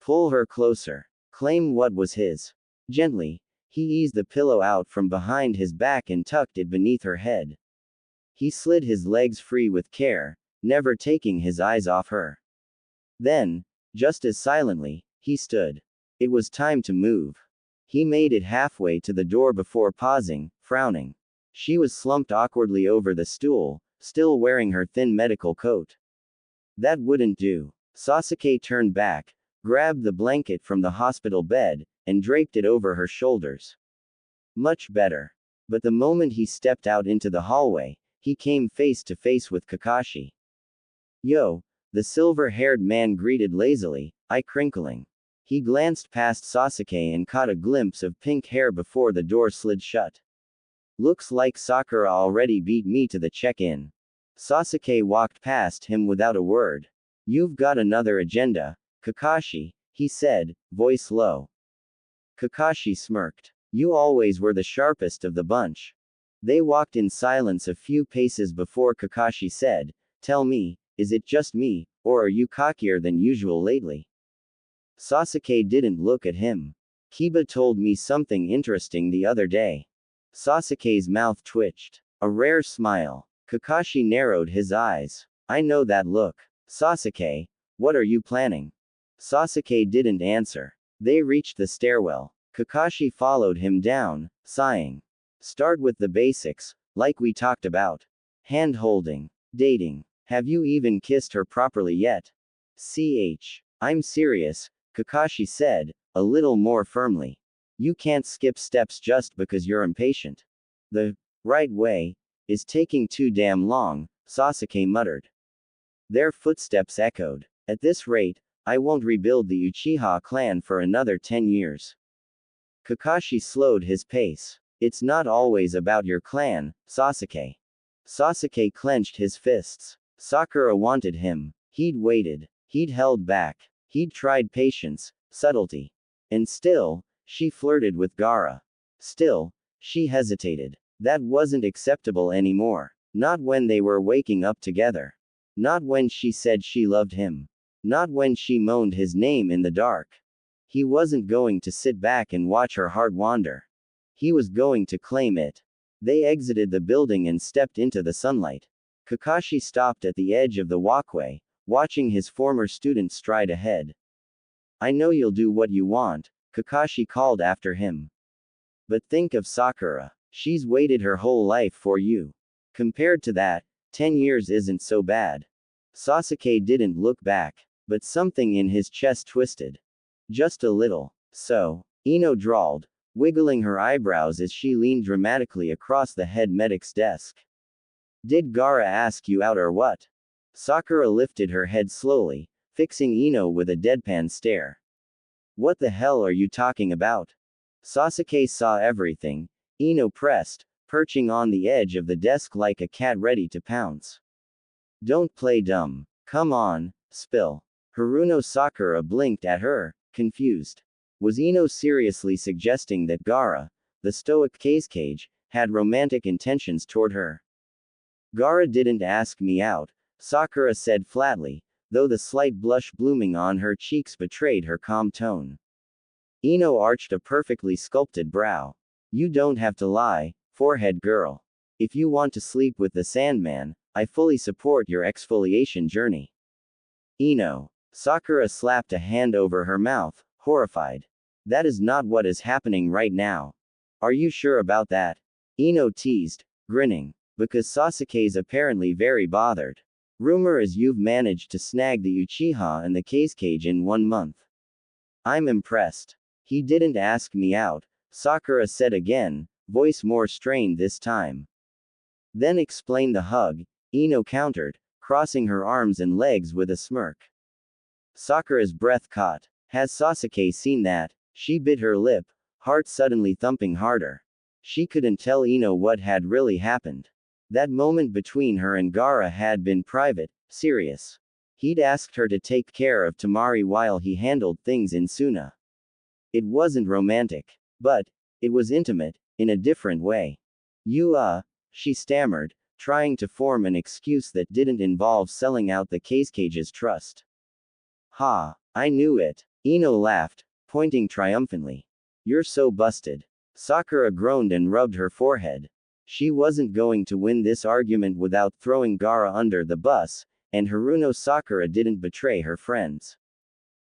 Pull her closer. Claim what was his. Gently, he eased the pillow out from behind his back and tucked it beneath her head. He slid his legs free with care, never taking his eyes off her. Then, just as silently, he stood. It was time to move. He made it halfway to the door before pausing, frowning. She was slumped awkwardly over the stool, still wearing her thin medical coat. That wouldn't do. Sasuke turned back, grabbed the blanket from the hospital bed, and draped it over her shoulders. Much better. But the moment he stepped out into the hallway, he came face to face with Kakashi. Yo, the silver-haired man greeted lazily, eye crinkling. He glanced past Sasuke and caught a glimpse of pink hair before the door slid shut. Looks like Sakura already beat me to the check-in. Sasuke walked past him without a word. You've got another agenda, Kakashi, he said, voice low. Kakashi smirked. You always were the sharpest of the bunch. They walked in silence a few paces before Kakashi said, Tell me, is it just me, or are you cockier than usual lately? Sasuke didn't look at him. Kiba told me something interesting the other day. Sasuke's mouth twitched. A rare smile. Kakashi narrowed his eyes. I know that look. Sasuke, what are you planning? Sasuke didn't answer. They reached the stairwell. Kakashi followed him down, sighing. Start with the basics, like we talked about. Hand-holding. Dating. Have you even kissed her properly yet? I'm serious, Kakashi said, a little more firmly. You can't skip steps just because you're impatient. The right way is taking too damn long, Sasuke muttered. Their footsteps echoed. At this rate, I won't rebuild the Uchiha clan for another 10 years. Kakashi slowed his pace. It's not always about your clan, Sasuke. Sasuke clenched his fists. Sakura wanted him. He'd waited. He'd held back. He'd tried patience, subtlety. And still, she flirted with Gaara. Still, she hesitated. That wasn't acceptable anymore. Not when they were waking up together. Not when she said she loved him. Not when she moaned his name in the dark. He wasn't going to sit back and watch her heart wander. He was going to claim it. They exited the building and stepped into the sunlight. Kakashi stopped at the edge of the walkway, watching his former student stride ahead. I know you'll do what you want, Kakashi called after him. But think of Sakura. She's waited her whole life for you. Compared to that, 10 years isn't so bad. Sasuke didn't look back, but something in his chest twisted. Just a little. So, Ino drawled, wiggling her eyebrows as she leaned dramatically across the head medic's desk. Did Gaara ask you out or what? Sakura lifted her head slowly, fixing Ino with a deadpan stare. What the hell are you talking about? Sasuke saw everything. Ino pressed, perching on the edge of the desk like a cat ready to pounce. Don't play dumb. Come on, spill. Haruno Sakura blinked at her, confused. Was Ino seriously suggesting that Gaara, the stoic Sasuke, had romantic intentions toward her? Gaara didn't ask me out, Sakura said flatly, though the slight blush blooming on her cheeks betrayed her calm tone. Ino arched a perfectly sculpted brow. You don't have to lie, forehead girl. If you want to sleep with the Sandman, I fully support your exfoliation journey. Ino. Sakura slapped a hand over her mouth, horrified. That is not what is happening right now. Are you sure about that? Ino teased, grinning. Because Sasuke's apparently very bothered. Rumor is you've managed to snag the Uchiha and the Sasuke in 1 month. I'm impressed. He didn't ask me out, Sakura said again, voice more strained this time. Then explain the hug, Ino countered, crossing her arms and legs with a smirk. Sakura's breath caught. Has Sasuke seen that? She bit her lip, heart suddenly thumping harder. She couldn't tell Ino what had really happened. That moment between her and Gaara had been private, serious. He'd asked her to take care of Temari while he handled things in Suna. It wasn't romantic. But, it was intimate, in a different way. She stammered, trying to form an excuse that didn't involve selling out the Sasuke's trust. Ha, I knew it. Ino laughed, pointing triumphantly. You're so busted. Sakura groaned and rubbed her forehead. She wasn't going to win this argument without throwing Gaara under the bus, and Haruno Sakura didn't betray her friends.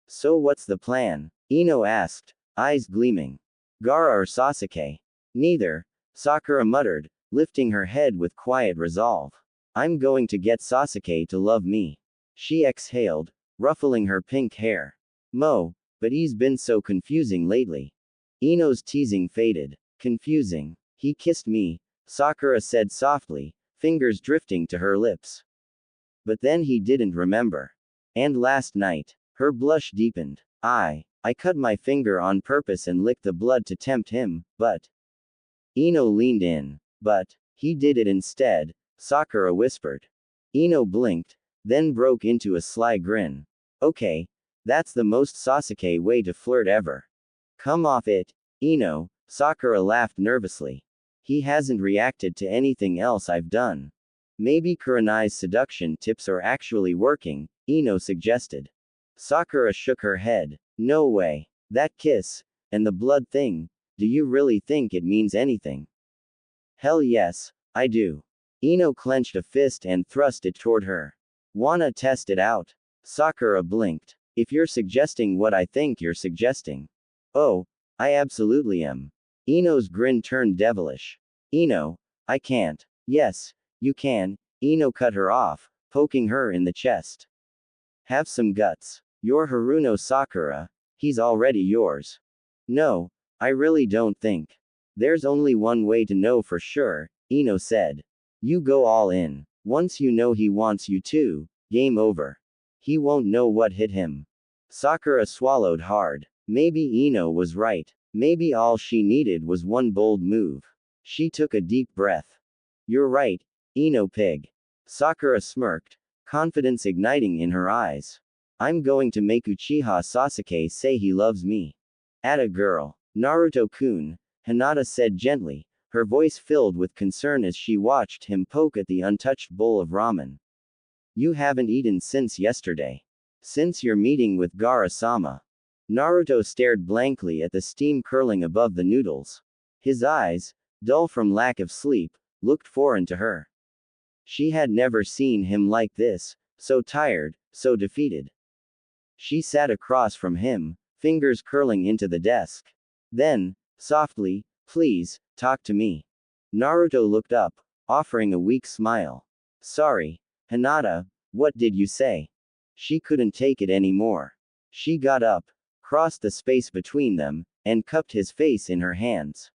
So what's the plan? Ino asked, eyes gleaming. Gaara or Sasuke? Neither, Sakura muttered, lifting her head with quiet resolve. I'm going to get Sasuke to love me. She exhaled, ruffling her pink hair. But he's been so confusing lately. Ino's teasing faded. Confusing. He kissed me, Sakura said softly, fingers drifting to her lips. But then he didn't remember. And last night, her blush deepened. I cut my finger on purpose and licked the blood to tempt him, but. Ino leaned in. But, he did it instead, Sakura whispered. Ino blinked, then broke into a sly grin. Okay, that's the most Sasuke way to flirt ever. Come off it, Ino, Sakura laughed nervously. He hasn't reacted to anything else I've done. Maybe Kurenai's seduction tips are actually working, Ino suggested. Sakura shook her head. No way. That kiss, and the blood thing, do you really think it means anything? Hell yes, I do. Ino clenched a fist and thrust it toward her. Wanna test it out? Sakura blinked. If you're suggesting what I think you're suggesting. Oh, I absolutely am. Ino's grin turned devilish. Ino, I can't. Yes, you can. Ino cut her off, poking her in the chest. Have some guts. You're Haruno Sakura. He's already yours. No, I really don't think. There's only one way to know for sure, Ino said. You go all in. Once you know he wants you to, game over. He won't know what hit him. Sakura swallowed hard. Maybe Ino was right. Maybe all she needed was one bold move. She took a deep breath. You're right, Ino pig. Sakura smirked, confidence igniting in her eyes. I'm going to make Uchiha Sasuke say he loves me. Atta girl. Naruto-kun, Hinata said gently, her voice filled with concern as she watched him poke at the untouched bowl of ramen. You haven't eaten since yesterday. Since your meeting with Gaara-sama. Naruto stared blankly at the steam curling above the noodles. His eyes, dull from lack of sleep, looked foreign to her. She had never seen him like this, so tired, so defeated. She sat across from him, fingers curling into the desk. Then, softly, please, talk to me. Naruto looked up, offering a weak smile. Sorry, Hinata, what did you say? She couldn't take it anymore. She got up, crossed the space between them, and cupped his face in her hands.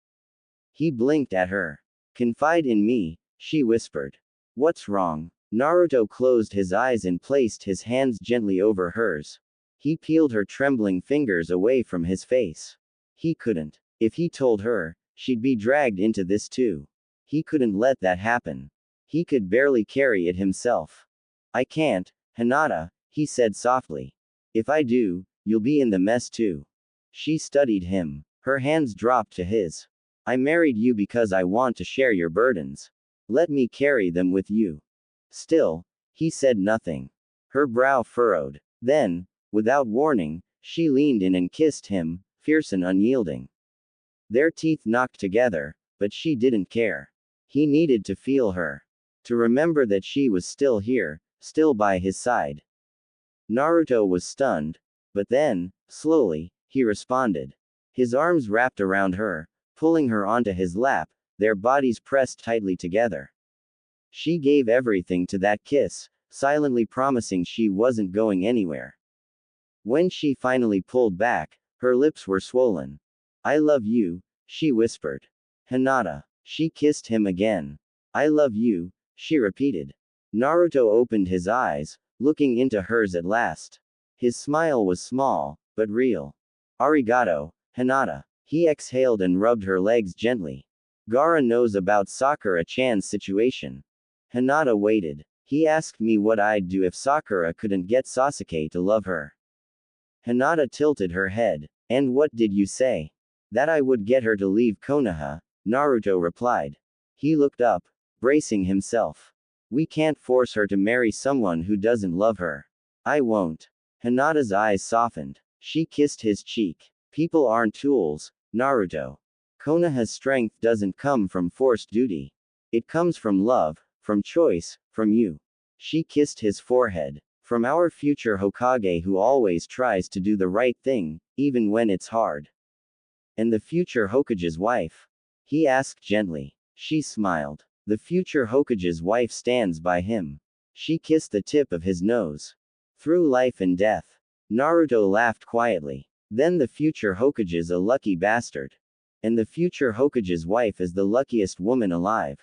He blinked at her. Confide in me, she whispered. What's wrong? Naruto closed his eyes and placed his hands gently over hers. He peeled her trembling fingers away from his face. He couldn't. If he told her, she'd be dragged into this too. He couldn't let that happen. He could barely carry it himself. I can't, Hinata, he said softly. If I do, you'll be in the mess too. She studied him. Her hands dropped to his. I married you because I want to share your burdens. Let me carry them with you. Still, he said nothing. Her brow furrowed. Then, without warning, she leaned in and kissed him, fierce and unyielding. Their teeth knocked together, but she didn't care. He needed to feel her. To remember that she was still here, still by his side. Naruto was stunned. But then, slowly, he responded. His arms wrapped around her, pulling her onto his lap, their bodies pressed tightly together. She gave everything to that kiss, silently promising she wasn't going anywhere. When she finally pulled back, her lips were swollen. I love you, she whispered. Hinata. She kissed him again. I love you, she repeated. Naruto opened his eyes, looking into hers at last. His smile was small, but real. Arigato, Hinata. He exhaled and rubbed her legs gently. Gaara knows about Sakura-chan's situation. Hinata waited. He asked me what I'd do if Sakura couldn't get Sasuke to love her. Hinata tilted her head. And what did you say? That I would get her to leave Konoha, Naruto replied. He looked up, bracing himself. We can't force her to marry someone who doesn't love her. I won't. Hinata's eyes softened. She kissed his cheek. People aren't tools, Naruto. Konoha's strength doesn't come from forced duty. It comes from love, from choice, from you. She kissed his forehead. From our future Hokage who always tries to do the right thing, even when it's hard. And the future Hokage's wife? He asked gently. She smiled. The future Hokage's wife stands by him. She kissed the tip of his nose. Through life and death. Naruto laughed quietly. Then the future Hokage's a lucky bastard. And the future Hokage's wife is the luckiest woman alive.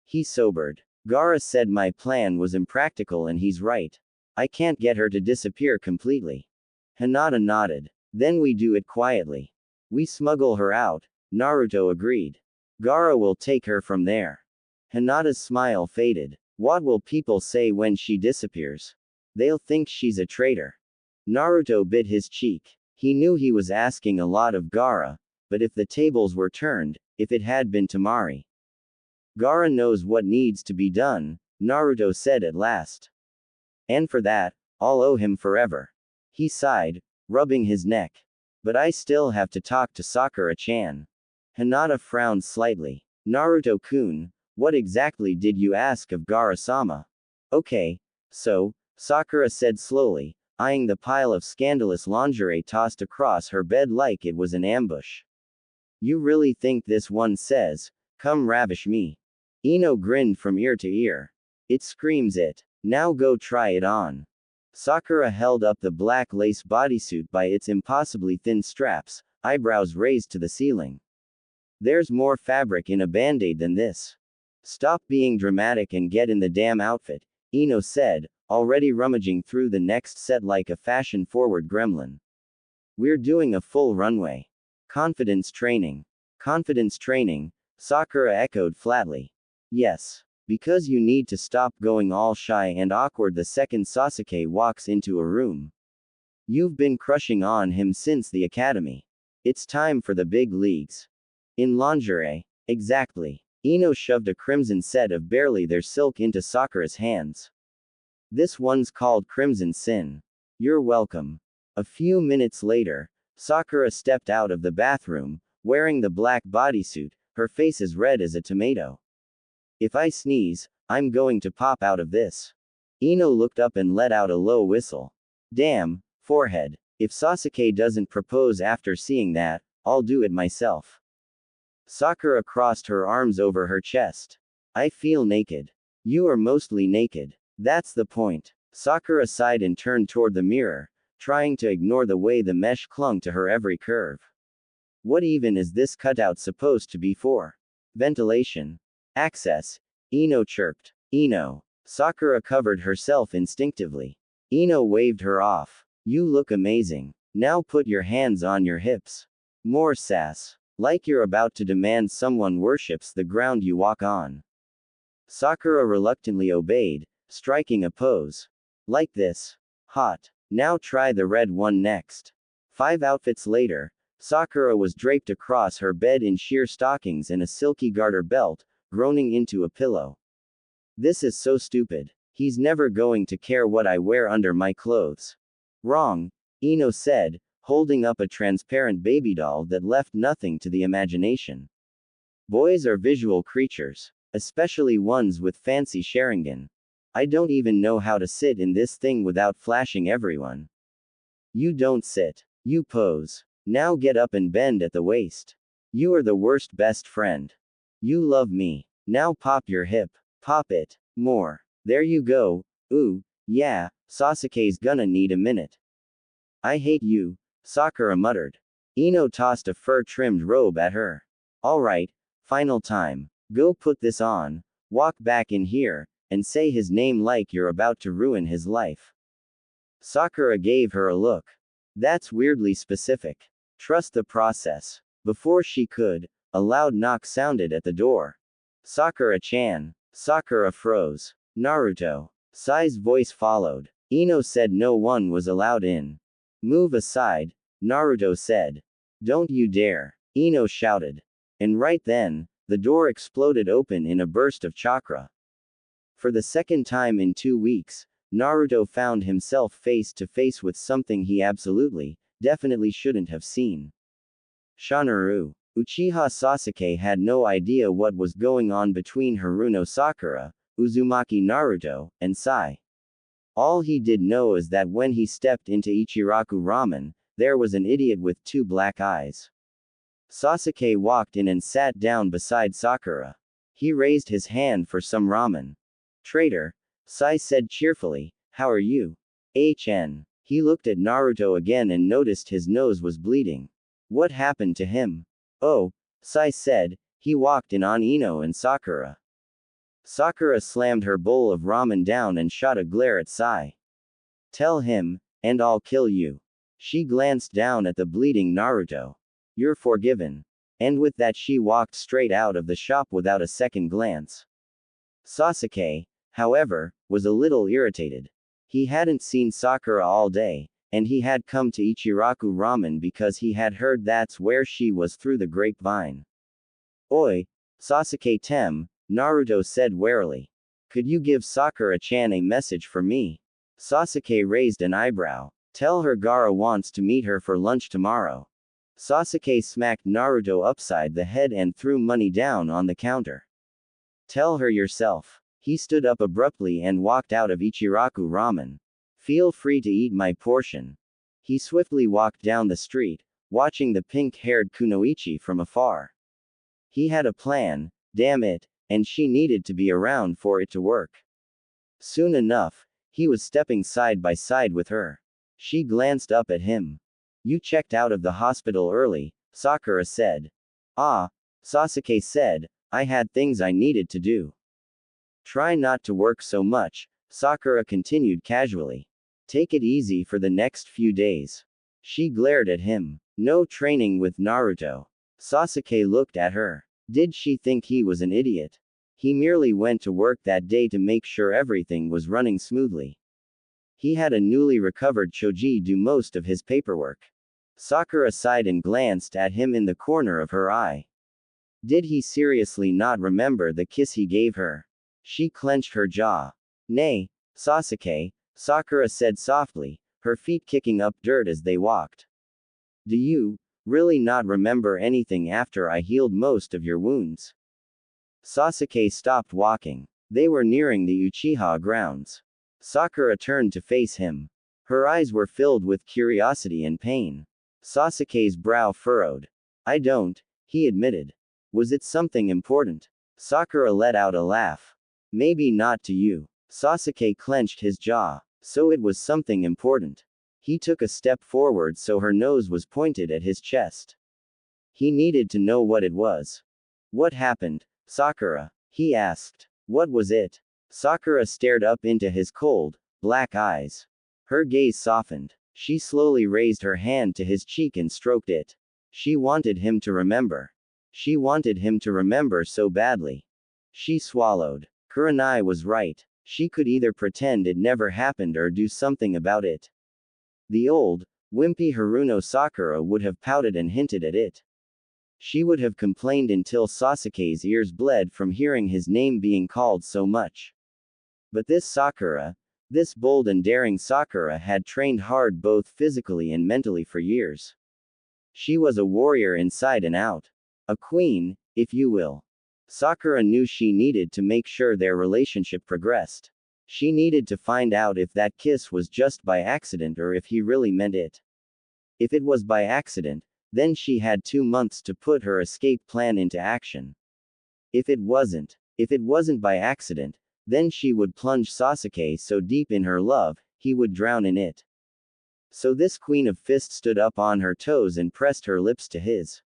He sobered. Gaara said my plan was impractical and he's right. I can't get her to disappear completely. Hinata nodded. Then we do it quietly. We smuggle her out, Naruto agreed. Gaara will take her from there. Hinata's smile faded. What will people say when she disappears? They'll think she's a traitor. Naruto bit his cheek. He knew he was asking a lot of Gaara, but if the tables were turned, if it had been Temari. Gaara knows what needs to be done, Naruto said at last. And for that, I'll owe him forever. He sighed, rubbing his neck. But I still have to talk to Sakura-chan. Hinata frowned slightly. Naruto-kun, what exactly did you ask of Gaara-sama? Okay, so, Sakura said slowly, eyeing the pile of scandalous lingerie tossed across her bed like it was an ambush. You really think this one says, come ravish me? Ino grinned from ear to ear. It screams it. Now go try it on. Sakura held up the black lace bodysuit by its impossibly thin straps, eyebrows raised to the ceiling. There's more fabric in a band-aid than this. Stop being dramatic and get in the damn outfit, Ino said, already rummaging through the next set like a fashion-forward gremlin. We're doing a full runway. Confidence training. Confidence training, Sakura echoed flatly. Yes. Because you need to stop going all shy and awkward the second Sasuke walks into a room. You've been crushing on him since the academy. It's time for the big leagues. In lingerie. Exactly. Ino shoved a crimson set of barely their silk into Sakura's hands. This one's called Crimson Sin. You're welcome. A few minutes later, Sakura stepped out of the bathroom, wearing the black bodysuit, her face as red as a tomato. If I sneeze, I'm going to pop out of this. Ino looked up and let out a low whistle. Damn, forehead. If Sasuke doesn't propose after seeing that, I'll do it myself. Sakura crossed her arms over her chest. I feel naked. You are mostly naked. That's the point. Sakura sighed and turned toward the mirror, trying to ignore the way the mesh clung to her every curve. What even is this cutout supposed to be for? Ventilation. Access. Ino chirped. Ino. Sakura covered herself instinctively. Ino waved her off. You look amazing. Now put your hands on your hips. More sass. Like you're about to demand someone worships the ground you walk on. Sakura reluctantly obeyed, striking a pose. Like this. Hot. Now try the red one next. 5 outfits later, Sakura was draped across her bed in sheer stockings and a silky garter belt, groaning into a pillow. This is so stupid. He's never going to care what I wear under my clothes. Wrong, Ino said, holding up a transparent baby doll that left nothing to the imagination. Boys are visual creatures, especially ones with fancy Sharingan. I don't even know how to sit in this thing without flashing everyone. You don't sit. You pose. Now get up and bend at the waist. You are the worst best friend. You love me. Now pop your hip. Pop it. More. There you go. Ooh, yeah, Sasuke's gonna need a minute. I hate you, Sakura muttered. Ino tossed a fur-trimmed robe at her. Alright, final time. Go put this on, walk back in here, and say his name like you're about to ruin his life. Sakura gave her a look. That's weirdly specific. Trust the process. Before she could, a loud knock sounded at the door. Sakura-chan. Sakura froze. Naruto. Sai's voice followed. Ino said no one was allowed in. Move aside, Naruto said. Don't you dare, Ino shouted. And right then, the door exploded open in a burst of chakra. For the second time in 2 weeks, Naruto found himself face to face with something he absolutely, definitely shouldn't have seen. Shanaru. Uchiha Sasuke had no idea what was going on between Haruno Sakura, Uzumaki Naruto, and Sai. All he did know is that when he stepped into Ichiraku Ramen, there was an idiot with 2 black eyes. Sasuke walked in and sat down beside Sakura. He raised his hand for some ramen. Traitor, Sai said cheerfully, how are you? HN. He looked at Naruto again and noticed his nose was bleeding. What happened to him? Oh, Sai said, he walked in on Ino and Sakura. Sakura slammed her bowl of ramen down and shot a glare at Sai. Tell him, and I'll kill you. She glanced down at the bleeding Naruto. You're forgiven. And with that she walked straight out of the shop without a second glance. Sasuke, however, was a little irritated. He hadn't seen Sakura all day, and he had come to Ichiraku Ramen because he had heard that's where she was through the grapevine. Oi, Sasuke-tem, Naruto said warily. Could you give Sakura-chan a message for me? Sasuke raised an eyebrow. Tell her Gaara wants to meet her for lunch tomorrow. Sasuke smacked Naruto upside the head and threw money down on the counter. Tell her yourself. He stood up abruptly and walked out of Ichiraku Ramen. Feel free to eat my portion. He swiftly walked down the street, watching the pink-haired Kunoichi from afar. He had a plan, damn it, and she needed to be around for it to work. Soon enough, he was stepping side by side with her. She glanced up at him. You checked out of the hospital early, Sakura said. Ah, Sasuke said, I had things I needed to do. Try not to work so much, Sakura continued casually. Take it easy for the next few days. She glared at him. No training with Naruto. Sasuke looked at her. Did she think he was an idiot? He merely went to work that day to make sure everything was running smoothly. He had a newly recovered Choji do most of his paperwork. Sakura sighed and glanced at him in the corner of her eye. Did he seriously not remember the kiss he gave her? She clenched her jaw. Nay, Sasuke, Sakura said softly, her feet kicking up dirt as they walked. Do you really not remember anything after I healed most of your wounds? Sasuke stopped walking. They were nearing the Uchiha grounds. Sakura turned to face him. Her eyes were filled with curiosity and pain. Sasuke's brow furrowed. I don't, he admitted. Was it something important? Sakura let out a laugh. Maybe not to you. Sasuke clenched his jaw. So it was something important. He took a step forward so her nose was pointed at his chest. He needed to know what it was. What happened, Sakura? He asked. What was it? Sakura stared up into his cold, black eyes. Her gaze softened. She slowly raised her hand to his cheek and stroked it. She wanted him to remember. She wanted him to remember so badly. She swallowed. Kurenai was right. She could either pretend it never happened or do something about it. The old, wimpy Haruno Sakura would have pouted and hinted at it. She would have complained until Sasuke's ears bled from hearing his name being called so much. But this Sakura, this bold and daring Sakura had trained hard both physically and mentally for years. She was a warrior inside and out. A queen, if you will. Sakura knew she needed to make sure their relationship progressed. She needed to find out if that kiss was just by accident or if he really meant it. If it was by accident, then she had 2 months to put her escape plan into action. If it wasn't by accident, then she would plunge Sasuke so deep in her love, he would drown in it. So this Queen of Fist stood up on her toes and pressed her lips to his.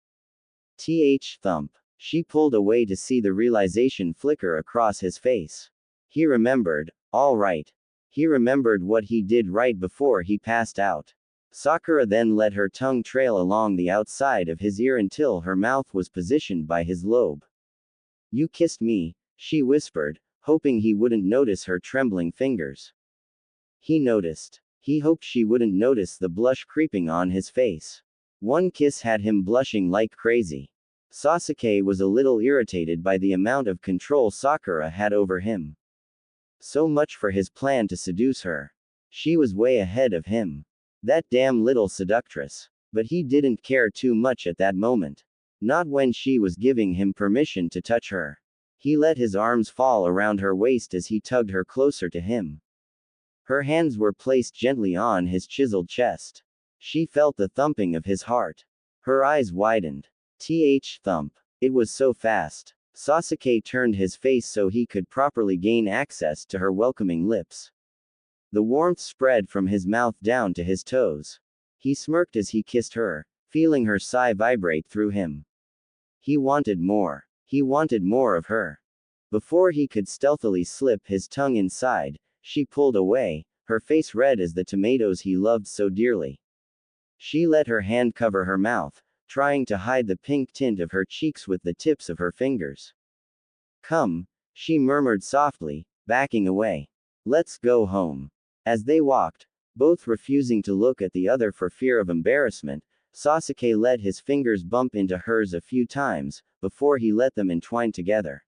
Thump. She pulled away to see the realization flicker across his face. He remembered, all right. He remembered what he did right before he passed out. Sakura then let her tongue trail along the outside of his ear until her mouth was positioned by his lobe. You kissed me, she whispered, hoping he wouldn't notice her trembling fingers. He noticed. He hoped she wouldn't notice the blush creeping on his face. One kiss had him blushing like crazy. Sasuke was a little irritated by the amount of control Sakura had over him. So much for his plan to seduce her. She was way ahead of him. That damn little seductress. But he didn't care too much at that moment. Not when she was giving him permission to touch her. He let his arms fall around her waist as he tugged her closer to him. Her hands were placed gently on his chiseled chest. She felt the thumping of his heart. Her eyes widened. Thump. It was so fast. Sasuke turned his face so he could properly gain access to her welcoming lips. The warmth spread from his mouth down to his toes. He smirked as he kissed her, feeling her sigh vibrate through him. He wanted more. He wanted more of her. Before he could stealthily slip his tongue inside, she pulled away, her face red as the tomatoes he loved so dearly. She let her hand cover her mouth, trying to hide the pink tint of her cheeks with the tips of her fingers. Come, she murmured softly, backing away. Let's go home. As they walked, both refusing to look at the other for fear of embarrassment, Sasuke let his fingers bump into hers a few times, before he let them entwine together.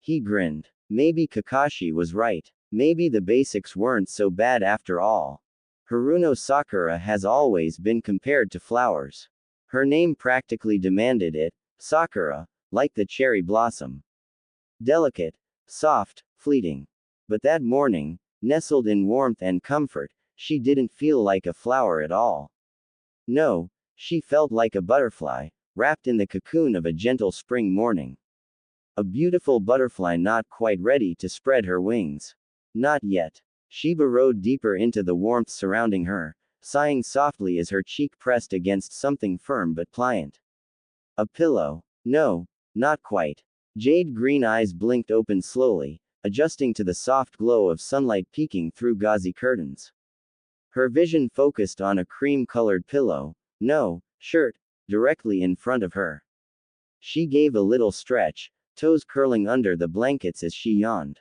He grinned. Maybe Kakashi was right. Maybe the basics weren't so bad after all. Haruno Sakura has always been compared to flowers. Her name practically demanded it, Sakura, like the cherry blossom. Delicate, soft, fleeting. But that morning, nestled in warmth and comfort, she didn't feel like a flower at all. No, she felt like a butterfly, wrapped in the cocoon of a gentle spring morning. A beautiful butterfly not quite ready to spread her wings. Not yet. She burrowed deeper into the warmth surrounding her, sighing softly as her cheek pressed against something firm but pliant. A pillow. No, not quite. Jade green eyes blinked open slowly, adjusting to the soft glow of sunlight peeking through gauzy curtains. Her vision focused on a cream-colored pillow, no, shirt, directly in front of her. She gave a little stretch, toes curling under the blankets as she yawned.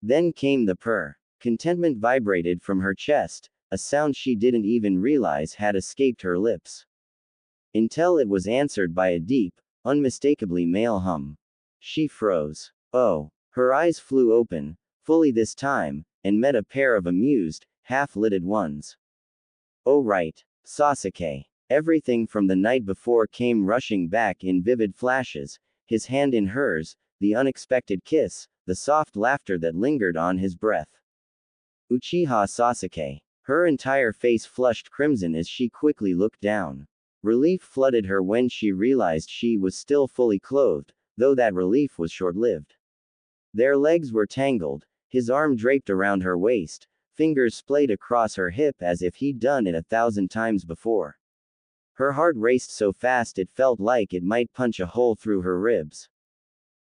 Then came the purr. Contentment vibrated from her chest, a sound she didn't even realize had escaped her lips. Until it was answered by a deep, unmistakably male hum. She froze. Oh. Her eyes flew open, fully this time, and met a pair of amused, half-lidded ones. Oh right. Sasuke. Everything from the night before came rushing back in vivid flashes, his hand in hers, the unexpected kiss, the soft laughter that lingered on his breath. Uchiha Sasuke. Her entire face flushed crimson as she quickly looked down. Relief flooded her when she realized she was still fully clothed, though that relief was short-lived. Their legs were tangled, his arm draped around her waist, fingers splayed across her hip as if he'd done it 1,000 times before. Her heart raced so fast it felt like it might punch a hole through her ribs.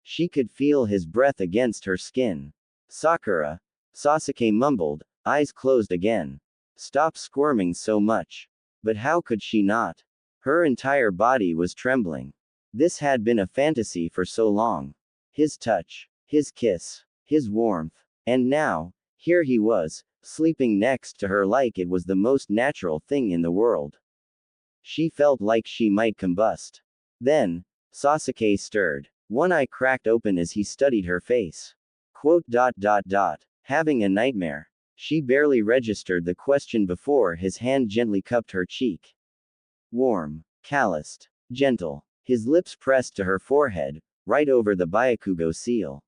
She could feel his breath against her skin. Sakura, Sasuke mumbled, eyes closed again. Stop squirming so much. But how could she not? Her entire body was trembling. This had been a fantasy for so long. His touch, his kiss, his warmth. And now, here he was, sleeping next to her like it was the most natural thing in the world. She felt like she might combust. Then, Sasuke stirred. One eye cracked open as he studied her face. Having a nightmare. She barely registered the question before his hand gently cupped her cheek. Warm, calloused, gentle. His lips pressed to her forehead, right over the Byakugo seal.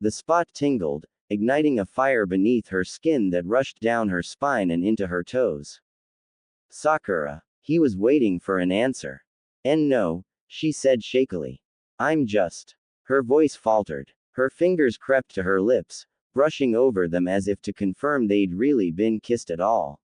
The spot tingled, igniting a fire beneath her skin that rushed down her spine and into her toes. Sakura. He was waiting for an answer. And no, she said shakily. I'm just. Her voice faltered. Her fingers crept to her lips, brushing over them as if to confirm they'd really been kissed at all.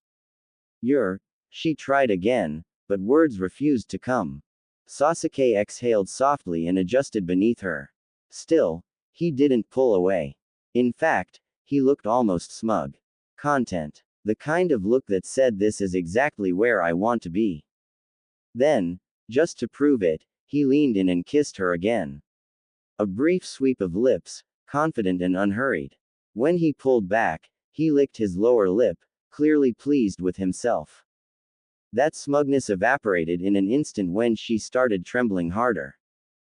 She tried again, but words refused to come. Sasuke exhaled softly and adjusted beneath her. Still, he didn't pull away. In fact, he looked almost smug. Content. The kind of look that said this is exactly where I want to be. Then, just to prove it, he leaned in and kissed her again. A brief sweep of lips, confident and unhurried. When he pulled back, he licked his lower lip, clearly pleased with himself. That smugness evaporated in an instant when she started trembling harder.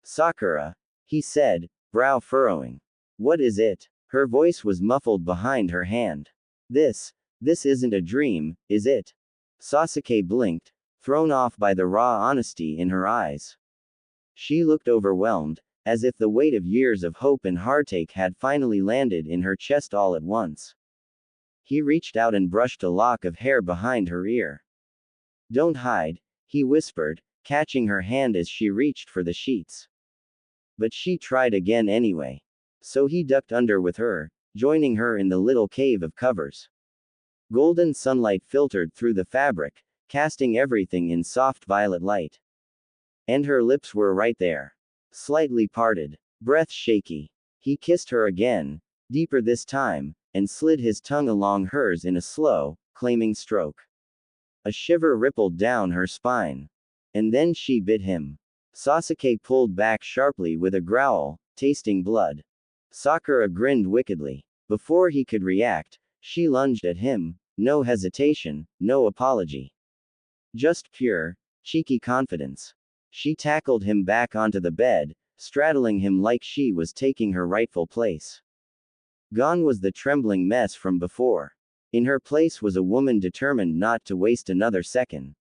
Sakura, he said, brow furrowing. What is it? Her voice was muffled behind her hand. This isn't a dream, is it? Sasuke blinked, thrown off by the raw honesty in her eyes. She looked overwhelmed, as if the weight of years of hope and heartache had finally landed in her chest all at once. He reached out and brushed a lock of hair behind her ear. Don't hide, he whispered, catching her hand as she reached for the sheets. But she tried again anyway. So he ducked under with her, joining her in the little cave of covers. Golden sunlight filtered through the fabric, casting everything in soft violet light. And her lips were right there. Slightly parted, breath shaky. He kissed her again, deeper this time, and slid his tongue along hers in a slow, claiming stroke. A shiver rippled down her spine. And then she bit him. Sasuke pulled back sharply with a growl, tasting blood. Sakura grinned wickedly. Before he could react, she lunged at him, no hesitation, no apology. Just pure, cheeky confidence. She tackled him back onto the bed, straddling him like she was taking her rightful place. Gone was the trembling mess from before. In her place was a woman determined not to waste another second.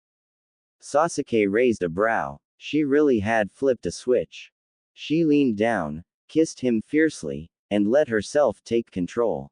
Sasuke raised a brow. She really had flipped a switch. She leaned down, kissed him fiercely, and let herself take control.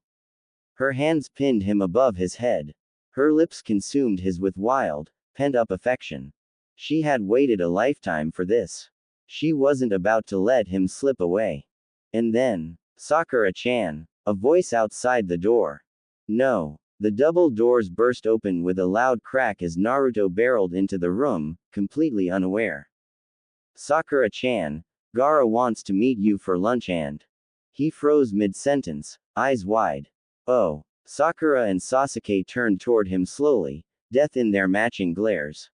Her hands pinned him above his head. Her lips consumed his with wild, pent-up affection. She had waited a lifetime for this. She wasn't about to let him slip away. And then, Sakura-chan, a voice outside the door. No. The double doors burst open with a loud crack as Naruto barreled into the room, completely unaware. Sakura-chan, Gaara wants to meet you for lunch and... He froze mid-sentence, eyes wide. Oh. Sakura and Sasuke turned toward him slowly, death in their matching glares.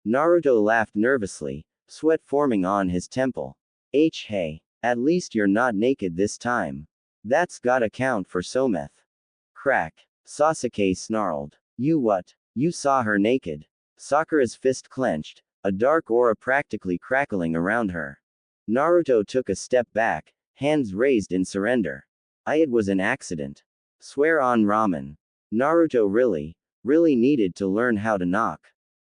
Naruto laughed nervously, sweat forming on his temple. Hey, at least you're not naked this time. That's gotta count for Someth. Crack. Sasuke snarled. You what? You saw her naked. Sakura's fist clenched, a dark aura practically crackling around her. Naruto took a step back, hands raised in surrender. It was an accident. Swear on ramen. Naruto really needed to learn how to knock.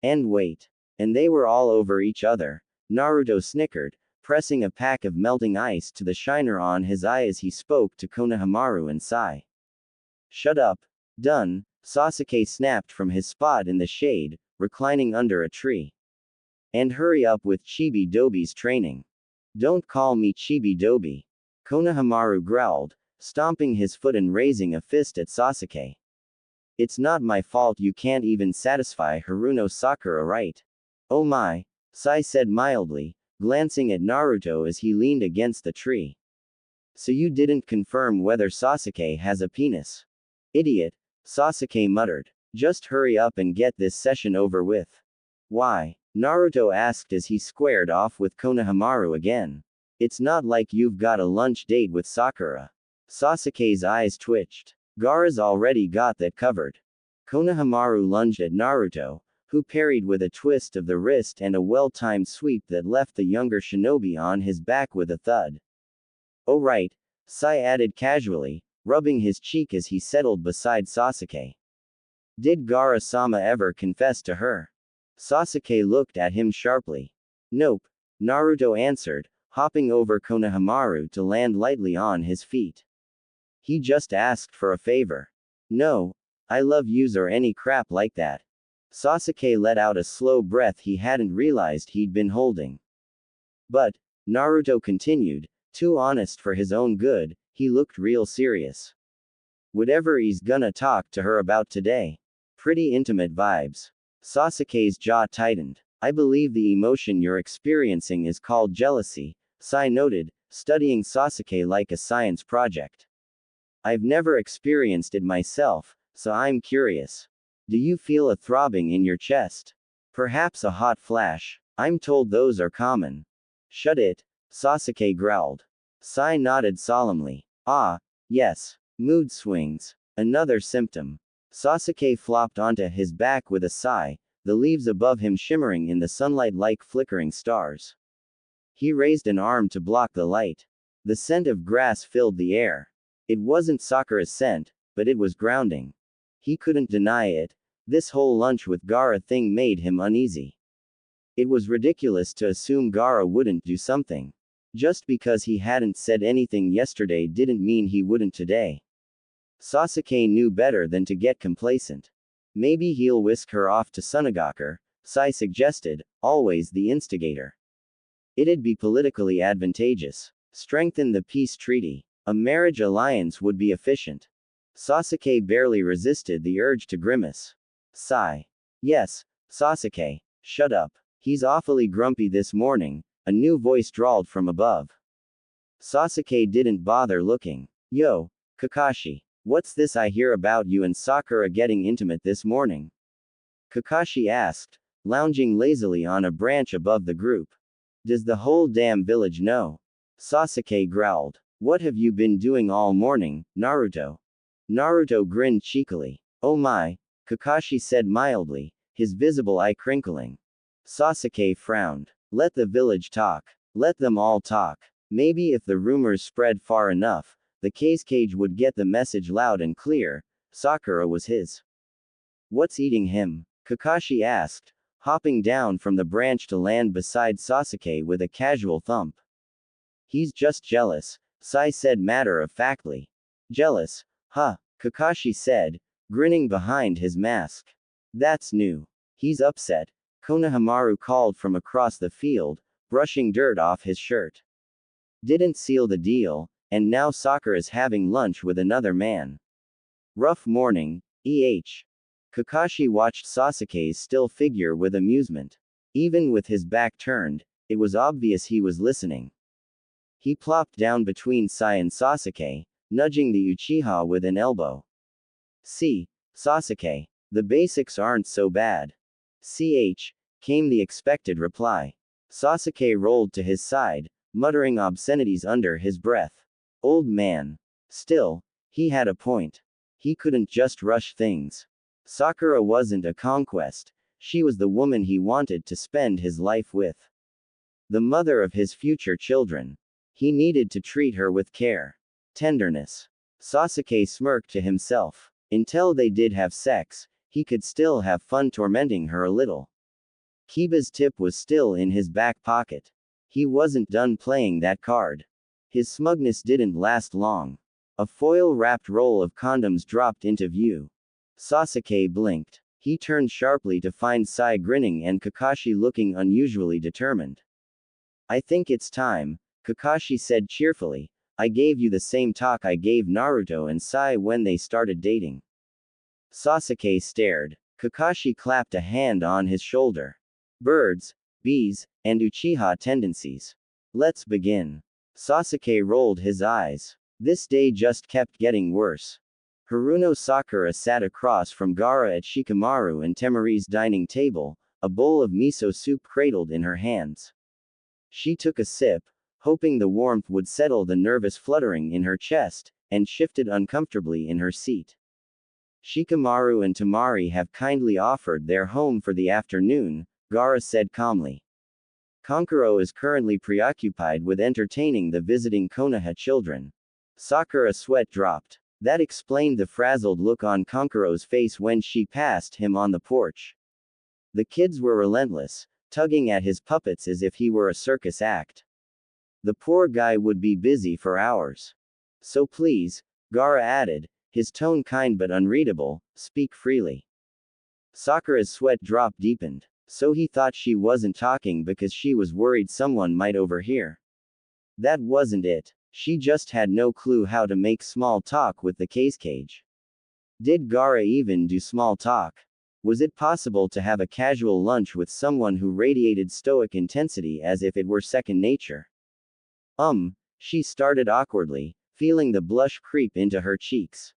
And wait. And they were all over each other. Naruto snickered, pressing a pack of melting ice to the shiner on his eye as he spoke to Konohamaru and Sai. Shut up. Done. Sasuke snapped from his spot in the shade, reclining under a tree. And hurry up with Chibi Dobi's training. Don't call me Chibi Dobi. Konohamaru growled, stomping his foot and raising a fist at Sasuke. It's not my fault you can't even satisfy Haruno Sakura, right? Oh my, Sai said mildly, glancing at Naruto as he leaned against the tree. So you didn't confirm whether Sasuke has a penis? Idiot, Sasuke muttered. Just hurry up and get this session over with. Why? Naruto asked as he squared off with Konohamaru again. It's not like you've got a lunch date with Sakura. Sasuke's eyes twitched. Gaara's already got that covered. Konohamaru lunged at Naruto, who parried with a twist of the wrist and a well-timed sweep that left the younger shinobi on his back with a thud. Oh right, Sai added casually, rubbing his cheek as he settled beside Sasuke. Did Gaara-sama ever confess to her? Sasuke looked at him sharply. Nope, Naruto answered, hopping over Konohamaru to land lightly on his feet. He just asked for a favor. No, I love yous or any crap like that. Sasuke let out a slow breath he hadn't realized he'd been holding. But, Naruto continued, too honest for his own good, he looked real serious. Whatever he's gonna talk to her about today. Pretty intimate vibes. Sasuke's jaw tightened. I believe the emotion you're experiencing is called jealousy, Sai noted, studying Sasuke like a science project. I've never experienced it myself, so I'm curious. Do you feel a throbbing in your chest? Perhaps a hot flash? I'm told those are common. Shut it, Sasuke growled. Sai nodded solemnly. Ah, yes. Mood swings. Another symptom. Sasuke flopped onto his back with a sigh, the leaves above him shimmering in the sunlight like flickering stars. He raised an arm to block the light. The scent of grass filled the air. It wasn't Sakura's scent, but it was grounding. He couldn't deny it. This whole lunch with Gaara thing made him uneasy. It was ridiculous to assume Gaara wouldn't do something. Just because he hadn't said anything yesterday didn't mean he wouldn't today. Sasuke knew better than to get complacent. Maybe he'll whisk her off to Sunagaker, Sai suggested, always the instigator. It'd be politically advantageous. Strengthen the peace treaty. A marriage alliance would be efficient. Sasuke barely resisted the urge to grimace. Sai. Yes, Sasuke. Shut up. He's awfully grumpy this morning, a new voice drawled from above. Sasuke didn't bother looking. Yo, Kakashi. What's this I hear about you and Sakura getting intimate this morning? Kakashi asked, lounging lazily on a branch above the group. Does the whole damn village know? Sasuke growled. What have you been doing all morning, Naruto? Naruto grinned cheekily. Oh my, Kakashi said mildly, his visible eye crinkling. Sasuke frowned. Let the village talk. Let them all talk. Maybe if the rumors spread far enough, the cage would get the message loud and clear. Sakura was his. What's eating him? Kakashi asked, hopping down from the branch to land beside Sasuke with a casual thump. He's just jealous, Sai said matter-of-factly. Jealous? Huh, Kakashi said, grinning behind his mask. That's new. He's upset, Konohamaru called from across the field, brushing dirt off his shirt. Didn't seal the deal, and now Sakura's having lunch with another man. Rough morning, Kakashi watched Sasuke's still figure with amusement. Even with his back turned, it was obvious he was listening. He plopped down between Sai and Sasuke, nudging the Uchiha with an elbow. See, Sasuke. The basics aren't so bad. Came the expected reply. Sasuke rolled to his side, muttering obscenities under his breath. Old man. Still, he had a point. He couldn't just rush things. Sakura wasn't a conquest, she was the woman he wanted to spend his life with. The mother of his future children. He needed to treat her with care. Tenderness. Sasuke smirked to himself. Until they did have sex, he could still have fun tormenting her a little. Kiba's tip was still in his back pocket. He wasn't done playing that card. His smugness didn't last long. A foil-wrapped roll of condoms dropped into view. Sasuke blinked. He turned sharply to find Sai grinning and Kakashi looking unusually determined. I think it's time, Kakashi said cheerfully. I gave you the same talk I gave Naruto and Sai when they started dating. Sasuke stared. Kakashi clapped a hand on his shoulder. Birds, bees, and Uchiha tendencies. Let's begin. Sasuke rolled his eyes. This day just kept getting worse. Haruno Sakura sat across from Gaara at Shikamaru and Temari's dining table, a bowl of miso soup cradled in her hands. She took a sip, hoping the warmth would settle the nervous fluttering in her chest, and shifted uncomfortably in her seat. Shikamaru and Temari have kindly offered their home for the afternoon, Gaara said calmly. Kankuro is currently preoccupied with entertaining the visiting Konoha children. Sakura's sweat dropped. That explained the frazzled look on Kankuro's face when she passed him on the porch. The kids were relentless, tugging at his puppets as if he were a circus act. The poor guy would be busy for hours. So please, Gaara added, his tone kind but unreadable, speak freely. Sakura's sweat drop deepened. So he thought she wasn't talking because she was worried someone might overhear. That wasn't it. She just had no clue how to make small talk with the cage. Did Gaara even do small talk? Was it possible to have a casual lunch with someone who radiated stoic intensity as if it were second nature? She started awkwardly, feeling the blush creep into her cheeks.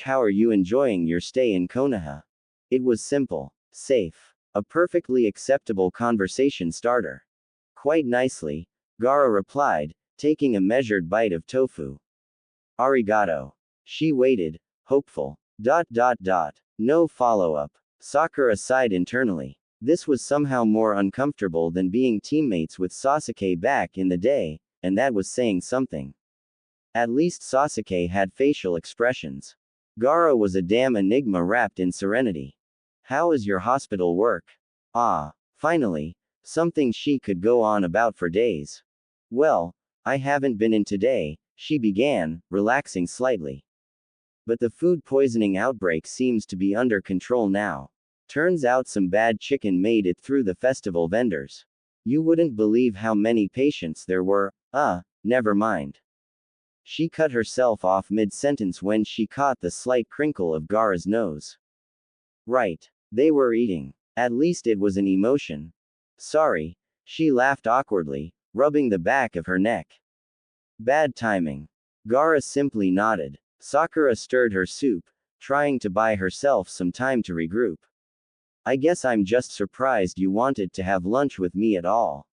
How are you enjoying your stay in Konoha? It was simple, safe, a perfectly acceptable conversation starter. Quite nicely, Gaara replied, taking a measured bite of tofu. Arigato. She waited, hopeful. No follow-up. Sakura sighed internally. This was somehow more uncomfortable than being teammates with Sasuke back in the day, and that was saying something. At least Sasuke had facial expressions. Gaara was a damn enigma wrapped in serenity. How is your hospital work? Finally, something she could go on about for days. Well, I haven't been in today, she began, relaxing slightly. But the food poisoning outbreak seems to be under control now. Turns out some bad chicken made it through the festival vendors. You wouldn't believe how many patients there were. Never mind. She cut herself off mid-sentence when she caught the slight crinkle of Gaara's nose. Right. They were eating. At least it was an emotion. Sorry. She laughed awkwardly, rubbing the back of her neck. Bad timing. Gaara simply nodded. Sakura stirred her soup, trying to buy herself some time to regroup. I guess I'm just surprised you wanted to have lunch with me at all.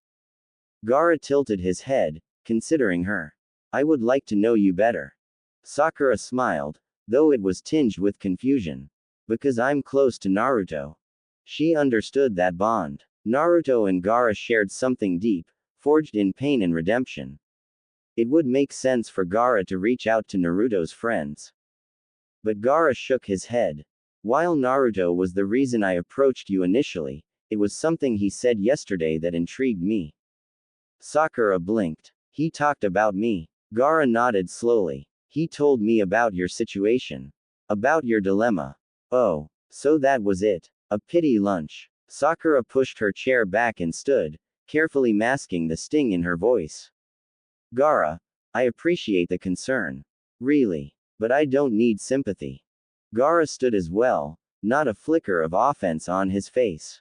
Gaara tilted his head, considering her. I would like to know you better. Sakura smiled, though it was tinged with confusion. Because I'm close to Naruto. She understood that bond. Naruto and Gaara shared something deep, forged in pain and redemption. It would make sense for Gaara to reach out to Naruto's friends. But Gaara shook his head. While Naruto was the reason I approached you initially, it was something he said yesterday that intrigued me. Sakura blinked. He talked about me. Gaara nodded slowly. He told me about your situation. About your dilemma. Oh, so that was it. A pity lunch. Sakura pushed her chair back and stood, carefully masking the sting in her voice. Gaara, I appreciate the concern. Really. But I don't need sympathy. Gaara stood as well, not a flicker of offense on his face.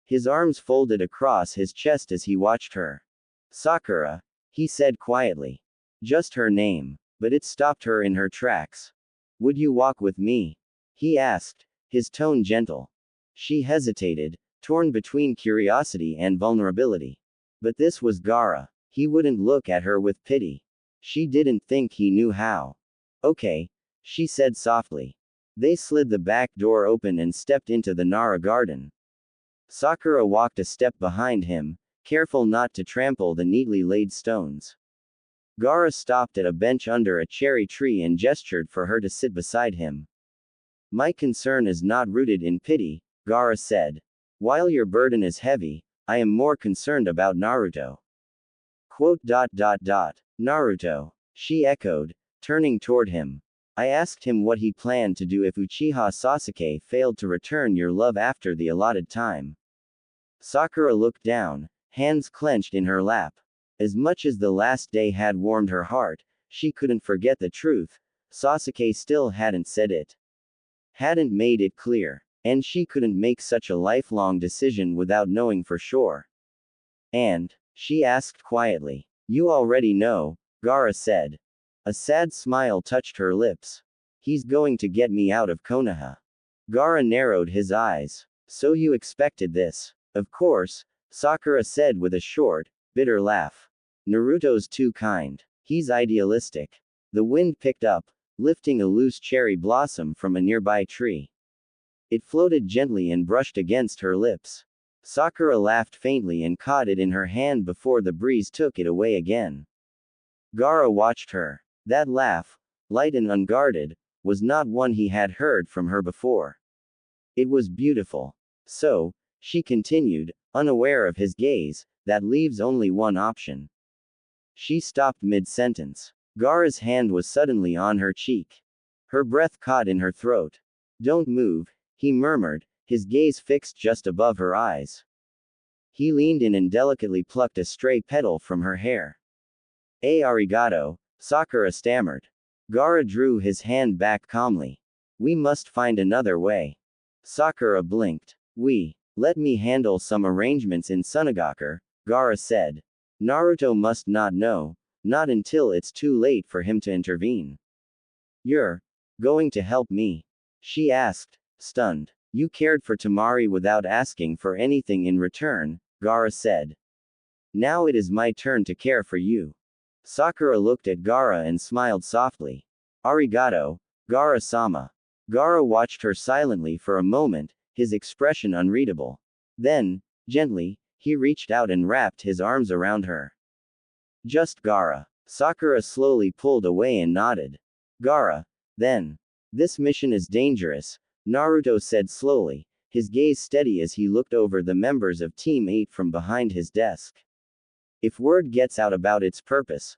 His arms folded across his chest as he watched her. Sakura, he said quietly. Just her name. But it stopped her in her tracks. Would you walk with me? He asked, his tone gentle. She hesitated, torn between curiosity and vulnerability. But this was Gaara. He wouldn't look at her with pity. She didn't think he knew how. Okay, she said softly. They slid the back door open and stepped into the Nara garden. Sakura walked a step behind him, careful not to trample the neatly laid stones. Gaara stopped at a bench under a cherry tree and gestured for her to sit beside him. My concern is not rooted in pity, Gaara said. While your burden is heavy, I am more concerned about Naruto. Naruto, she echoed, turning toward him. I asked him what he planned to do if Uchiha Sasuke failed to return your love after the allotted time. Sakura looked down, hands clenched in her lap. As much as the last day had warmed her heart, she couldn't forget the truth. Sasuke still hadn't said it. Hadn't made it clear. And she couldn't make such a lifelong decision without knowing for sure. And, she asked quietly. You already know, Gaara said. A sad smile touched her lips. He's going to get me out of Konoha. Gaara narrowed his eyes. So you expected this. Of course, Sakura said with a short, bitter laugh. Naruto's too kind. He's idealistic. The wind picked up, lifting a loose cherry blossom from a nearby tree. It floated gently and brushed against her lips. Sakura laughed faintly and caught it in her hand before the breeze took it away again. Gaara watched her. That laugh, light and unguarded, was not one he had heard from her before. It was beautiful. So, she continued, unaware of his gaze, that leaves only one option. She stopped mid-sentence. Gaara's hand was suddenly on her cheek. Her breath caught in her throat. Don't move, he murmured, his gaze fixed just above her eyes. He leaned in and delicately plucked a stray petal from her hair. Arigato, Sakura stammered. Gaara drew his hand back calmly. We must find another way. Sakura blinked. Let me handle some arrangements in Sunagaku, Gaara said. Naruto must not know, not until it's too late for him to intervene. You're going to help me? She asked, stunned. You cared for Temari without asking for anything in return, Gaara said. Now it is my turn to care for you. Sakura looked at Gaara and smiled softly. Arigato, Gaara-sama. Gaara watched her silently for a moment, his expression unreadable. Then, gently, he reached out and wrapped his arms around her. Just Gaara. Sakura slowly pulled away and nodded. Gaara, then. This mission is dangerous, Naruto said slowly, his gaze steady as he looked over the members of Team 8 from behind his desk. If word gets out about its purpose,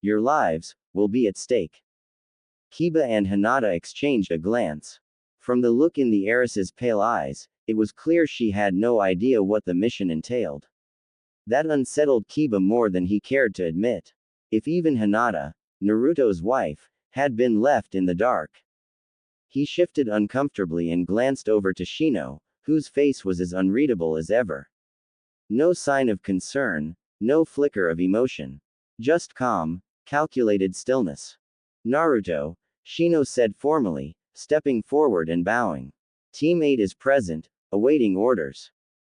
your lives, will be at stake. Kiba and Hinata exchanged a glance. From the look in the heiress's pale eyes, it was clear she had no idea what the mission entailed. That unsettled Kiba more than he cared to admit. If even Hinata, Naruto's wife, had been left in the dark. He shifted uncomfortably and glanced over to Shino, whose face was as unreadable as ever. No sign of concern, no flicker of emotion. Just calm, calculated stillness. Naruto, Shino said formally, stepping forward and bowing. Team 8 is present, awaiting orders.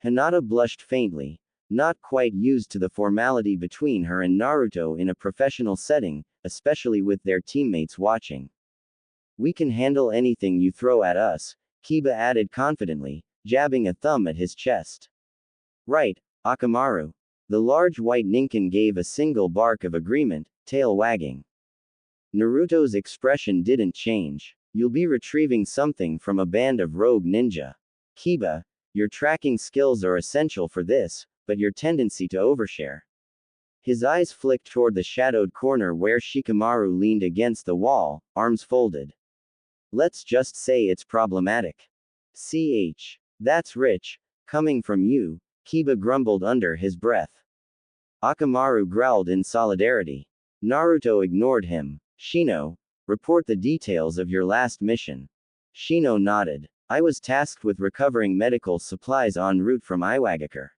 Hinata blushed faintly, not quite used to the formality between her and Naruto in a professional setting, especially with their teammates watching. We can handle anything you throw at us, Kiba added confidently, jabbing a thumb at his chest. Right, Akamaru. The large white ninkin gave a single bark of agreement, tail wagging. Naruto's expression didn't change. You'll be retrieving something from a band of rogue ninja. Kiba, your tracking skills are essential for this, but your tendency to overshare. His eyes flicked toward the shadowed corner where Shikamaru leaned against the wall, arms folded. Let's just say it's problematic. That's rich, coming from you, Kiba grumbled under his breath. Akamaru growled in solidarity. Naruto ignored him. Shino, report the details of your last mission. Shino nodded. I was tasked with recovering medical supplies en route from Iwagakure.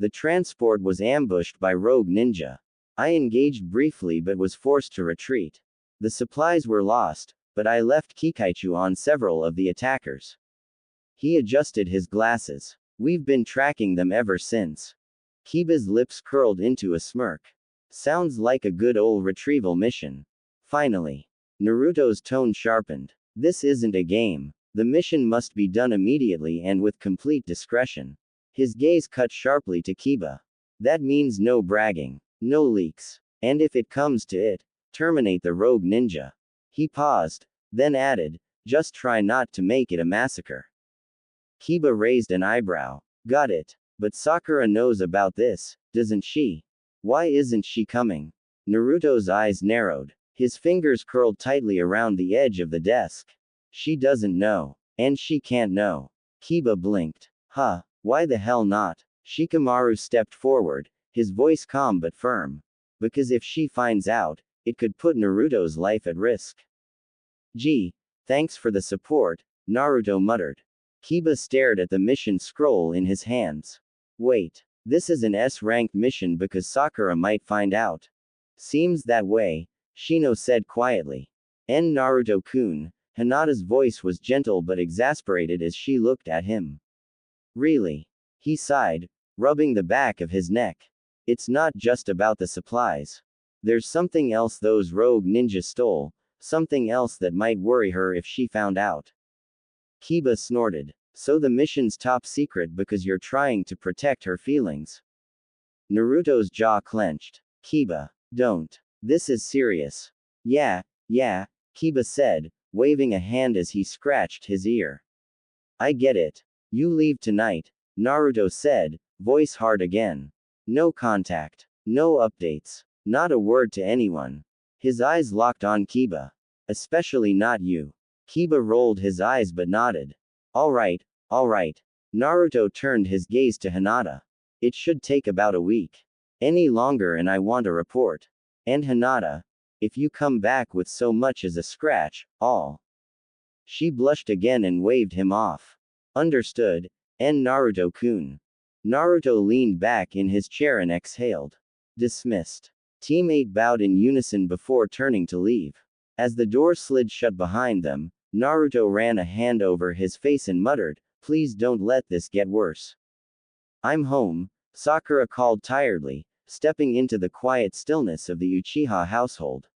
The transport was ambushed by rogue ninja. I engaged briefly but was forced to retreat. The supplies were lost, but I left Kikaichu on several of the attackers. He adjusted his glasses. We've been tracking them ever since. Kiba's lips curled into a smirk. Sounds like a good old retrieval mission. Finally. Naruto's tone sharpened. This isn't a game. The mission must be done immediately and with complete discretion. His gaze cut sharply to Kiba. That means no bragging, no leaks, and if it comes to it, terminate the rogue ninja. He paused, then added, just try not to make it a massacre. Kiba raised an eyebrow. Got it. But Sakura knows about this, doesn't she? Why isn't she coming? Naruto's eyes narrowed. His fingers curled tightly around the edge of the desk. She doesn't know. And she can't know. Kiba blinked. Huh, why the hell not? Shikamaru stepped forward, his voice calm but firm. Because if she finds out, it could put Naruto's life at risk. Gee, thanks for the support, Naruto muttered. Kiba stared at the mission scroll in his hands. Wait, this is an S-ranked mission because Sakura might find out. Seems that way, Shino said quietly. Naruto-kun, Hinata's voice was gentle but exasperated as she looked at him. Really? He sighed, rubbing the back of his neck. It's not just about the supplies. There's something else those rogue ninjas stole, something else that might worry her if she found out. Kiba snorted. So the mission's top secret because you're trying to protect her feelings. Naruto's jaw clenched. Kiba, don't. This is serious. Yeah, Kiba said, waving a hand as he scratched his ear. I get it. You leave tonight, Naruto said, voice hard again. No contact. No updates. Not a word to anyone. His eyes locked on Kiba. Especially not you. Kiba rolled his eyes but nodded. Alright. Naruto turned his gaze to Hinata. It should take about a week. Any longer and I want a report. And Hinata, if you come back with so much as a scratch, all. She blushed again and waved him off. Understood, Naruto-kun. Naruto leaned back in his chair and exhaled. Dismissed. Team 8 bowed in unison before turning to leave. As the door slid shut behind them, Naruto ran a hand over his face and muttered, please don't let this get worse. I'm home, Sakura called tiredly, stepping into the quiet stillness of the Uchiha household.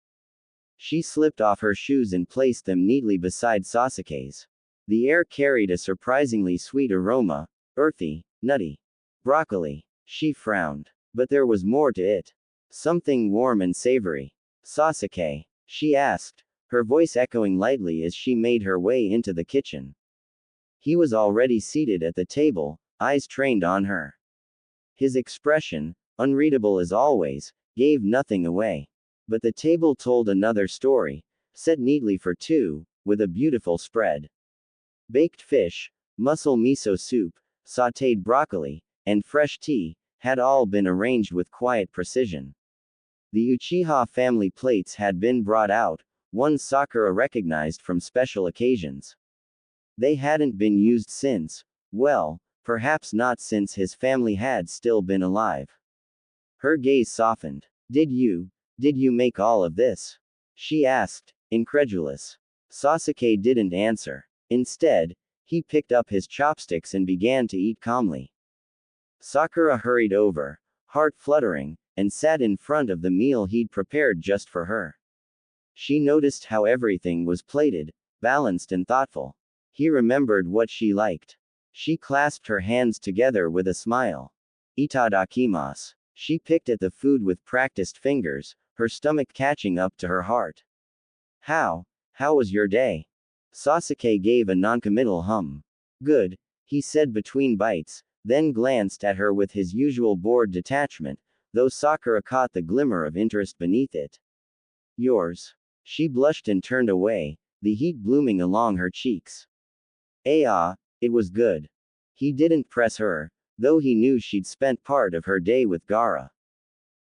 She slipped off her shoes and placed them neatly beside Sasuke's. The air carried a surprisingly sweet aroma, earthy, nutty. Broccoli. She frowned. But there was more to it. Something warm and savory. Sasuke? She asked, her voice echoing lightly as she made her way into the kitchen. He was already seated at the table, eyes trained on her. His expression, unreadable as always, gave nothing away. But the table told another story, set neatly for two, with a beautiful spread. Baked fish, mussel miso soup, sautéed broccoli, and fresh tea, had all been arranged with quiet precision. The Uchiha family plates had been brought out, one Sakura recognized from special occasions. They hadn't been used since, well, perhaps not since his family had still been alive. Her gaze softened. Did you make all of this? She asked, incredulous. Sasuke didn't answer. Instead, he picked up his chopsticks and began to eat calmly. Sakura hurried over, heart fluttering, and sat in front of the meal he'd prepared just for her. She noticed how everything was plated, balanced and thoughtful. He remembered what she liked. She clasped her hands together with a smile. Itadakimasu. She picked at the food with practiced fingers, her stomach catching up to her heart. How was your day? Sasuke gave a noncommittal hum. Good, he said between bites, then glanced at her with his usual bored detachment, though Sakura caught the glimmer of interest beneath it. Yours. She blushed and turned away, the heat blooming along her cheeks. It was good. He didn't press her, though he knew she'd spent part of her day with Gaara.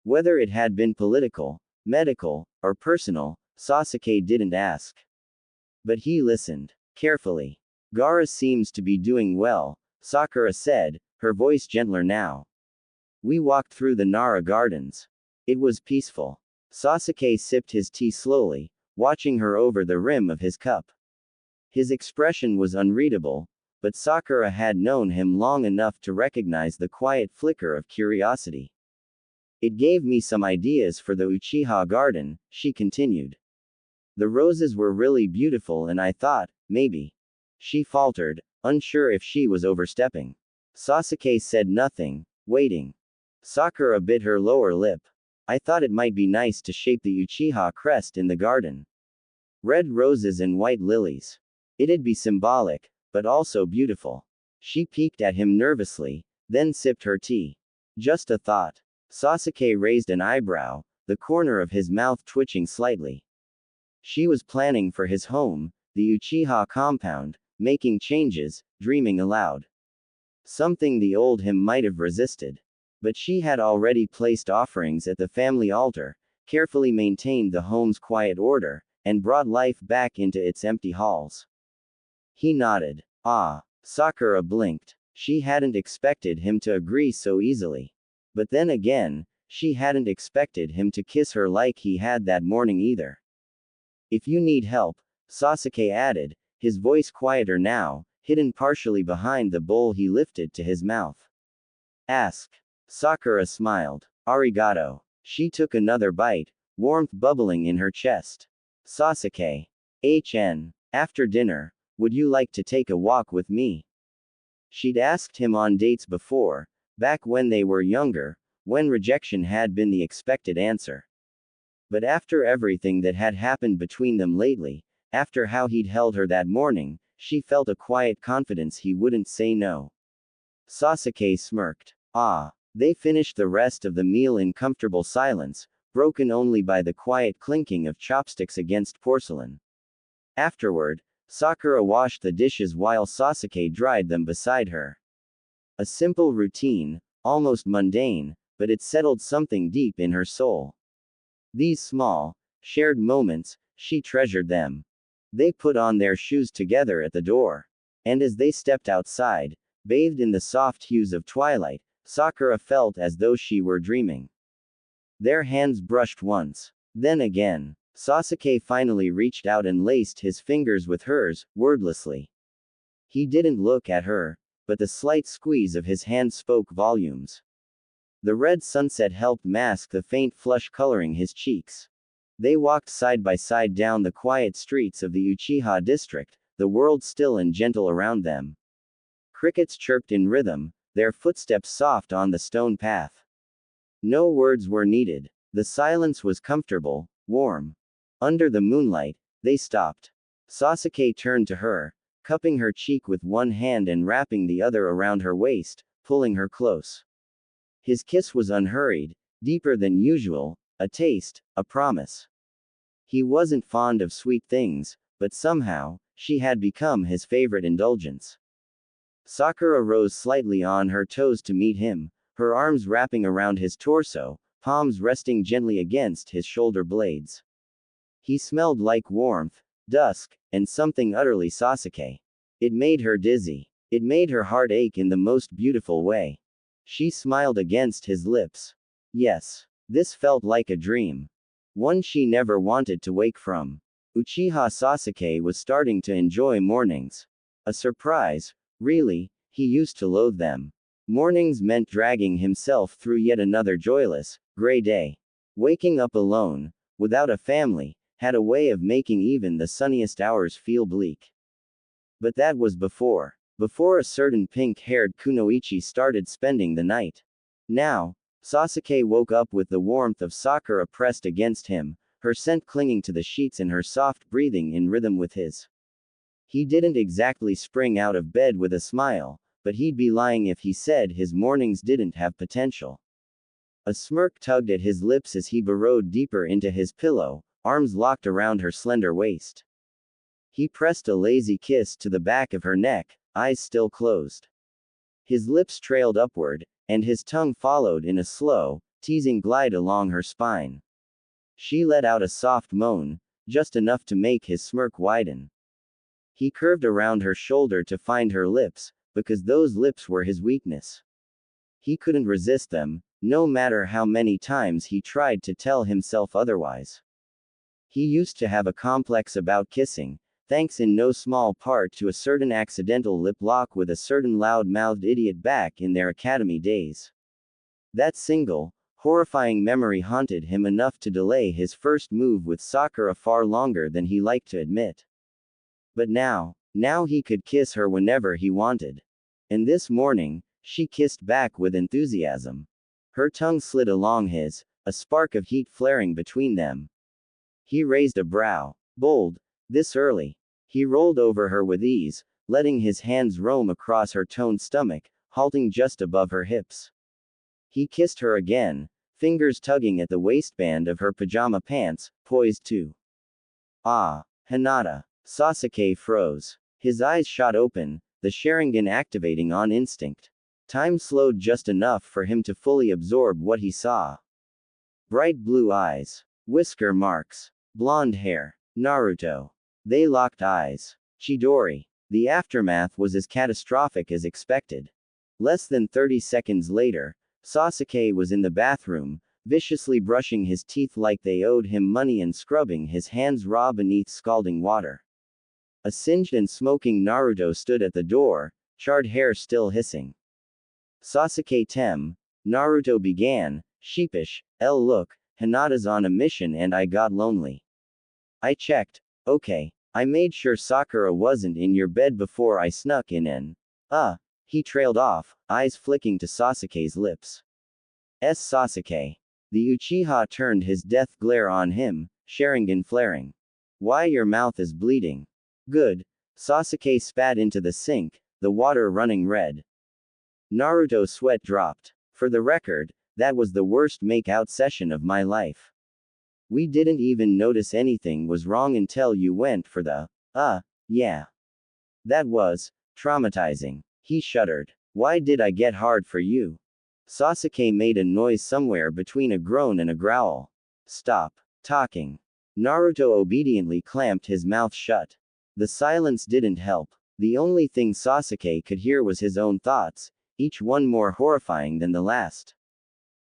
Whether it had been political, medical, or personal, Sasuke didn't ask. But he listened, carefully. Gaara seems to be doing well, Sakura said, her voice gentler now. We walked through the Nara gardens. It was peaceful. Sasuke sipped his tea slowly, watching her over the rim of his cup. His expression was unreadable, but Sakura had known him long enough to recognize the quiet flicker of curiosity. It gave me some ideas for the Uchiha garden, she continued. The roses were really beautiful and I thought, maybe. She faltered, unsure if she was overstepping. Sasuke said nothing, waiting. Sakura bit her lower lip. I thought it might be nice to shape the Uchiha crest in the garden. Red roses and white lilies. It'd be symbolic, but also beautiful. She peeked at him nervously, then sipped her tea. Just a thought. Sasuke raised an eyebrow, the corner of his mouth twitching slightly. She was planning for his home, the Uchiha compound, making changes, dreaming aloud. Something the old him might have resisted. But she had already placed offerings at the family altar, carefully maintained the home's quiet order, and brought life back into its empty halls. He nodded. Ah. Sakura blinked. She hadn't expected him to agree so easily. But then again, she hadn't expected him to kiss her like he had that morning either. If you need help, Sasuke added, his voice quieter now, hidden partially behind the bowl he lifted to his mouth. Ask. Sakura smiled. Arigato. She took another bite, warmth bubbling in her chest. Sasuke. After dinner, would you like to take a walk with me? She'd asked him on dates before, back when they were younger, when rejection had been the expected answer. But after everything that had happened between them lately, after how he'd held her that morning, she felt a quiet confidence he wouldn't say no. Sasuke smirked. Ah. They finished the rest of the meal in comfortable silence, broken only by the quiet clinking of chopsticks against porcelain. Afterward, Sakura washed the dishes while Sasuke dried them beside her. A simple routine, almost mundane, but it settled something deep in her soul. These small, shared moments, she treasured them. They put on their shoes together at the door. And as they stepped outside, bathed in the soft hues of twilight, Sakura felt as though she were dreaming. Their hands brushed once. Then again. Sasuke finally reached out and laced his fingers with hers, wordlessly. He didn't look at her, but the slight squeeze of his hand spoke volumes. The red sunset helped mask the faint flush coloring his cheeks. They walked side by side down the quiet streets of the Uchiha district, the world still and gentle around them. Crickets chirped in rhythm, their footsteps soft on the stone path. No words were needed. The silence was comfortable, warm. Under the moonlight, they stopped. Sasuke turned to her, cupping her cheek with one hand and wrapping the other around her waist, pulling her close. His kiss was unhurried, deeper than usual, a taste, a promise. He wasn't fond of sweet things, but somehow, she had become his favorite indulgence. Sakura rose slightly on her toes to meet him, her arms wrapping around his torso, palms resting gently against his shoulder blades. He smelled like warmth, dusk, and something utterly Sasuke. It made her dizzy. It made her heart ache in the most beautiful way. She smiled against his lips. Yes. This felt like a dream. One she never wanted to wake from. Uchiha Sasuke was starting to enjoy mornings. A surprise. Really, he used to loathe them. Mornings meant dragging himself through yet another joyless, gray day. Waking up alone, without a family, had a way of making even the sunniest hours feel bleak. But that was before a certain pink-haired kunoichi started spending the night. Now, Sasuke woke up with the warmth of Sakura pressed against him, her scent clinging to the sheets and her soft breathing in rhythm with his. He didn't exactly spring out of bed with a smile, but he'd be lying if he said his mornings didn't have potential. A smirk tugged at his lips as he burrowed deeper into his pillow, arms locked around her slender waist. He pressed a lazy kiss to the back of her neck, eyes still closed. His lips trailed upward, and his tongue followed in a slow, teasing glide along her spine. She let out a soft moan, just enough to make his smirk widen. He curved around her shoulder to find her lips, because those lips were his weakness. He couldn't resist them, no matter how many times he tried to tell himself otherwise. He used to have a complex about kissing, thanks in no small part to a certain accidental lip lock with a certain loud-mouthed idiot back in their academy days. That single, horrifying memory haunted him enough to delay his first move with Sakura far longer than he liked to admit. But now he could kiss her whenever he wanted. And this morning, she kissed back with enthusiasm. Her tongue slid along his, a spark of heat flaring between them. He raised a brow. Bold, this early. He rolled over her with ease, letting his hands roam across her toned stomach, halting just above her hips. He kissed her again, fingers tugging at the waistband of her pajama pants, poised to. Ah, Hinata. Sasuke froze. His eyes shot open, the Sharingan activating on instinct. Time slowed just enough for him to fully absorb what he saw. Bright blue eyes. Whisker marks. Blonde hair. Naruto. They locked eyes. Chidori. The aftermath was as catastrophic as expected. Less than 30 seconds later, Sasuke was in the bathroom, viciously brushing his teeth like they owed him money and scrubbing his hands raw beneath scalding water. A singed and smoking Naruto stood at the door, charred hair still hissing. Sasuke Tem, Naruto began, sheepish, look, Hinata's on a mission and I got lonely. I checked. Okay. I made sure Sakura wasn't in your bed before I snuck in and. He trailed off, eyes flicking to Sasuke's lips. Sasuke. The Uchiha turned his death glare on him, Sharingan flaring. Why your mouth is bleeding. Good. Sasuke spat into the sink, the water running red. Naruto's sweat dropped. For the record, that was the worst make-out session of my life. We didn't even notice anything was wrong until you went for the, yeah. That was traumatizing. He shuddered. Why did I get hard for you? Sasuke made a noise somewhere between a groan and a growl. Stop talking. Naruto obediently clamped his mouth shut. The silence didn't help. The only thing Sasuke could hear was his own thoughts, each one more horrifying than the last.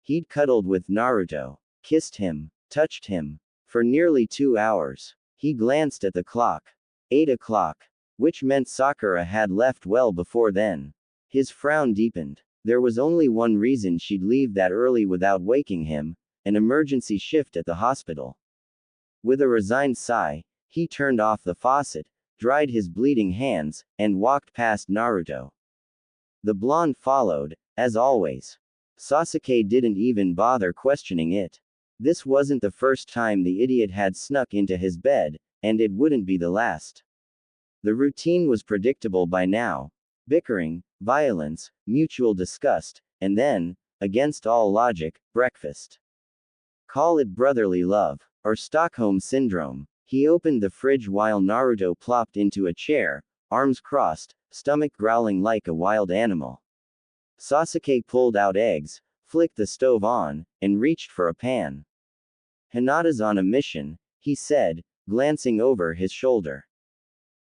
He'd cuddled with Naruto, kissed him, touched him. For nearly 2 hours. He glanced at the clock. 8 o'clock. Which meant Sakura had left well before then. His frown deepened. There was only one reason she'd leave that early without waking him, an emergency shift at the hospital. With a resigned sigh, he turned off the faucet, dried his bleeding hands, and walked past Naruto. The blonde followed, as always. Sasuke didn't even bother questioning it. This wasn't the first time the idiot had snuck into his bed, and it wouldn't be the last. The routine was predictable by now. Bickering, violence, mutual disgust, and then, against all logic, breakfast. Call it brotherly love, or Stockholm Syndrome. He opened the fridge while Naruto plopped into a chair, arms crossed, stomach growling like a wild animal. Sasuke pulled out eggs, flicked the stove on, and reached for a pan. Hinata's on a mission, he said, glancing over his shoulder.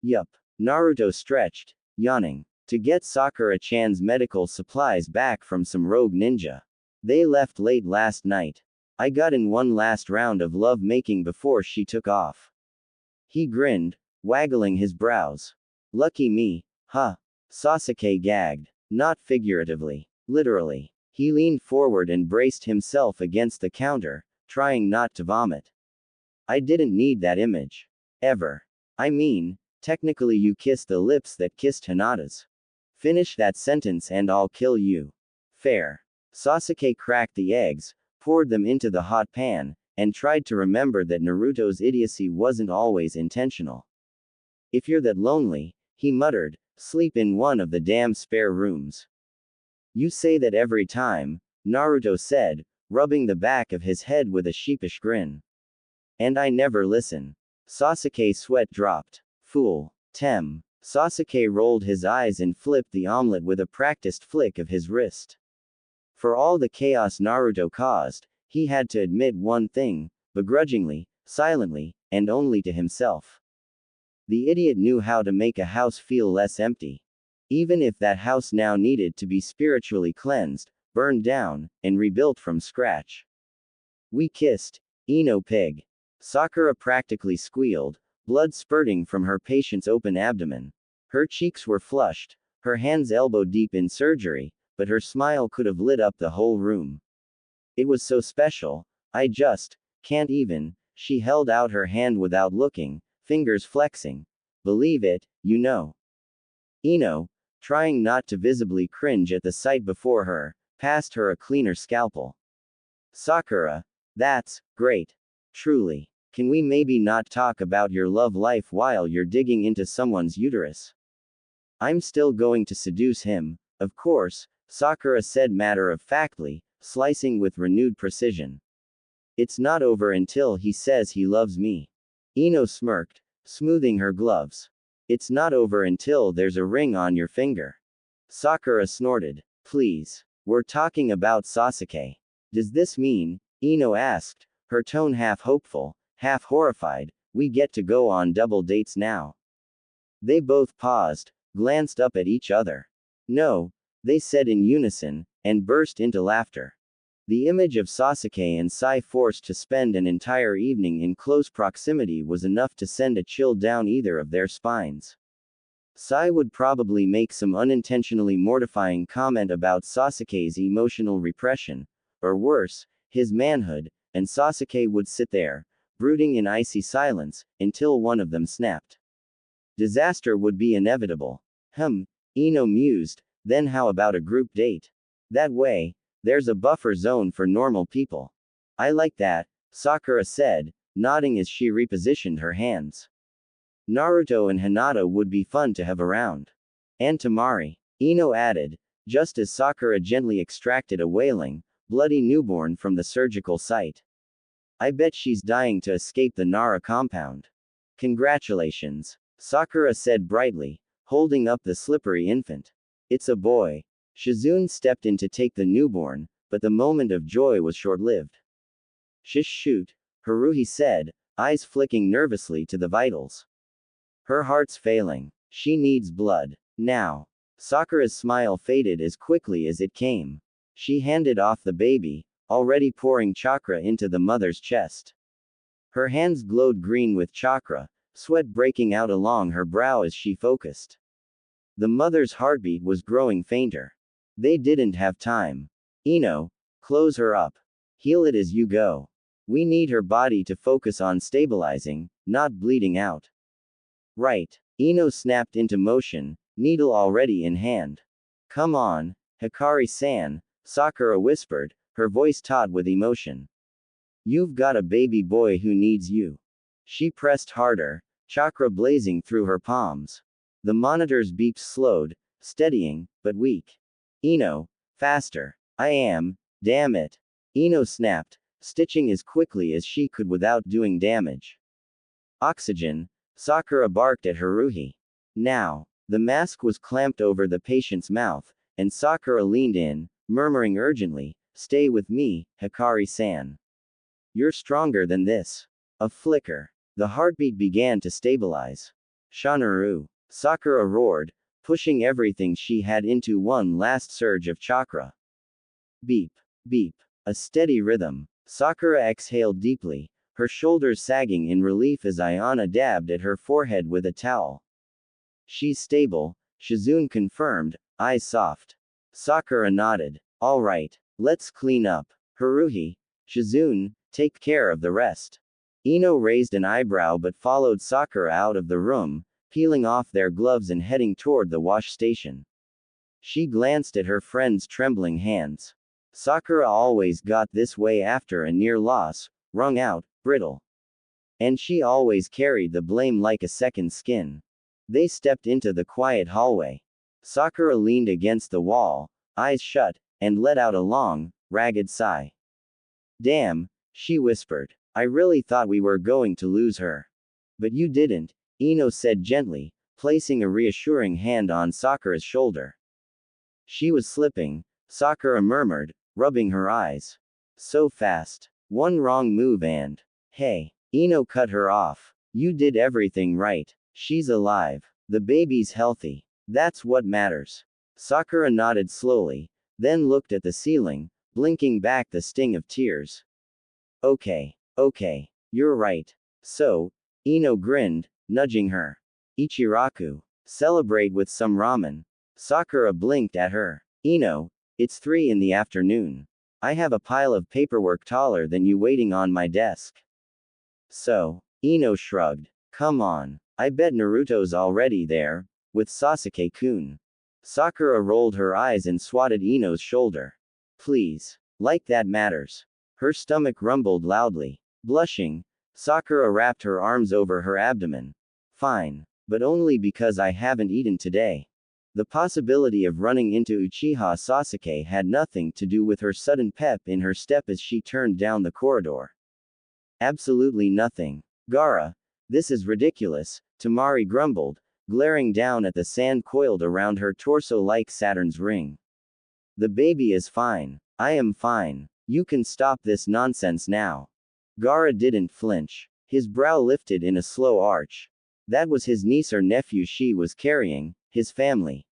Yup. Naruto stretched, yawning. To get Sakura-chan's medical supplies back from some rogue ninja. They left late last night. I got in one last round of love-making before she took off. He grinned, waggling his brows. Lucky me, huh? Sasuke gagged. Not figuratively. Literally. He leaned forward and braced himself against the counter, trying not to vomit. I didn't need that image. Ever. I mean, technically you kissed the lips that kissed Hinata's. Finish that sentence and I'll kill you. Fair. Sasuke cracked the eggs, poured them into the hot pan, and tried to remember that Naruto's idiocy wasn't always intentional. If you're that lonely, he muttered, sleep in one of the damn spare rooms. You say that every time, Naruto said, rubbing the back of his head with a sheepish grin. And I never listen. Sasuke's sweat dropped. Fool. Tem. Sasuke rolled his eyes and flipped the omelet with a practiced flick of his wrist. For all the chaos Naruto caused, he had to admit one thing, begrudgingly, silently, and only to himself. The idiot knew how to make a house feel less empty. Even if that house now needed to be spiritually cleansed, burned down, and rebuilt from scratch. We kissed. Eno pig. Sakura practically squealed, blood spurting from her patient's open abdomen. Her cheeks were flushed, her hands elbow deep in surgery, but her smile could have lit up the whole room. It was so special, I just can't even. She held out her hand without looking, fingers flexing. Believe it, you know. Ino, trying not to visibly cringe at the sight before her, passed her a cleaner scalpel. Sakura, that's great. Truly. Can we maybe not talk about your love life while you're digging into someone's uterus? I'm still going to seduce him, of course, Sakura said matter-of-factly, slicing with renewed precision. It's not over until he says he loves me. Ino smirked, smoothing her gloves. It's not over until there's a ring on your finger. Sakura snorted. Please. We're talking about Sasuke. Does this mean, Ino asked, her tone half hopeful, half horrified, we get to go on double dates now? They both paused, glanced up at each other. No, they said in unison, and burst into laughter. The image of Sasuke and Sai forced to spend an entire evening in close proximity was enough to send a chill down either of their spines. Sai would probably make some unintentionally mortifying comment about Sasuke's emotional repression, or worse, his manhood, and Sasuke would sit there, brooding in icy silence, until one of them snapped. Disaster would be inevitable. Ino mused, then how about a group date? That way, there's a buffer zone for normal people. I like that, Sakura said, nodding as she repositioned her hands. Naruto and Hinata would be fun to have around. And Tamari, Ino added, just as Sakura gently extracted a wailing, bloody newborn from the surgical site. I bet she's dying to escape the Nara compound. Congratulations, Sakura said brightly, holding up the slippery infant. It's a boy. Shizune stepped in to take the newborn, but the moment of joy was short-lived. Shoot, Haruhi said, eyes flicking nervously to the vitals. Her heart's failing. She needs blood. Now. Sakura's smile faded as quickly as it came. She handed off the baby, already pouring chakra into the mother's chest. Her hands glowed green with chakra, sweat breaking out along her brow as she focused. The mother's heartbeat was growing fainter. They didn't have time. Ino, close her up. Heal it as you go. We need her body to focus on stabilizing, not bleeding out. Right. Ino snapped into motion, needle already in hand. Come on, Hikari-san, Sakura whispered, her voice taut with emotion. You've got a baby boy who needs you. She pressed harder, chakra blazing through her palms. The monitor's beeps slowed, steadying, but weak. Ino, faster. I am, damn it. Ino snapped, stitching as quickly as she could without doing damage. Oxygen, Sakura barked at Haruhi. Now. The mask was clamped over the patient's mouth, and Sakura leaned in, murmuring urgently, stay with me, Hikari-san. You're stronger than this. A flicker. The heartbeat began to stabilize. Shanaru. Sakura roared, pushing everything she had into one last surge of chakra. Beep. Beep. A steady rhythm. Sakura exhaled deeply, her shoulders sagging in relief as Ayana dabbed at her forehead with a towel. She's stable, Shizune confirmed, eyes soft. Sakura nodded. All right, let's clean up. Haruhi, Shizune, take care of the rest. Ino raised an eyebrow but followed Sakura out of the room, peeling off their gloves and heading toward the wash station. She glanced at her friend's trembling hands. Sakura always got this way after a near loss, wrung out, brittle. And she always carried the blame like a second skin. They stepped into the quiet hallway. Sakura leaned against the wall, eyes shut, and let out a long, ragged sigh. Damn, she whispered. I really thought we were going to lose her. But you didn't, Ino said gently, placing a reassuring hand on Sakura's shoulder. She was slipping, Sakura murmured, rubbing her eyes. So fast. One wrong move and. Hey. Ino cut her off. You did everything right. She's alive. The baby's healthy. That's what matters. Sakura nodded slowly, then looked at the ceiling, blinking back the sting of tears. Okay. You're right. So, Ino grinned, nudging her. Ichiraku. Celebrate with some ramen. Sakura blinked at her. Ino, it's 3 in the afternoon. I have a pile of paperwork taller than you waiting on my desk. So, Ino shrugged. Come on. I bet Naruto's already there, with Sasuke-kun. Sakura rolled her eyes and swatted Ino's shoulder. Please. Like that matters. Her stomach rumbled loudly. Blushing, Sakura wrapped her arms over her abdomen. Fine. But only because I haven't eaten today. The possibility of running into Uchiha Sasuke had nothing to do with her sudden pep in her step as she turned down the corridor. Absolutely nothing. Gaara, this is ridiculous, Temari grumbled, glaring down at the sand coiled around her torso like Saturn's ring. The baby is fine. I am fine. You can stop this nonsense now. Gaara didn't flinch. His brow lifted in a slow arch. That was his niece or nephew she was carrying, his family.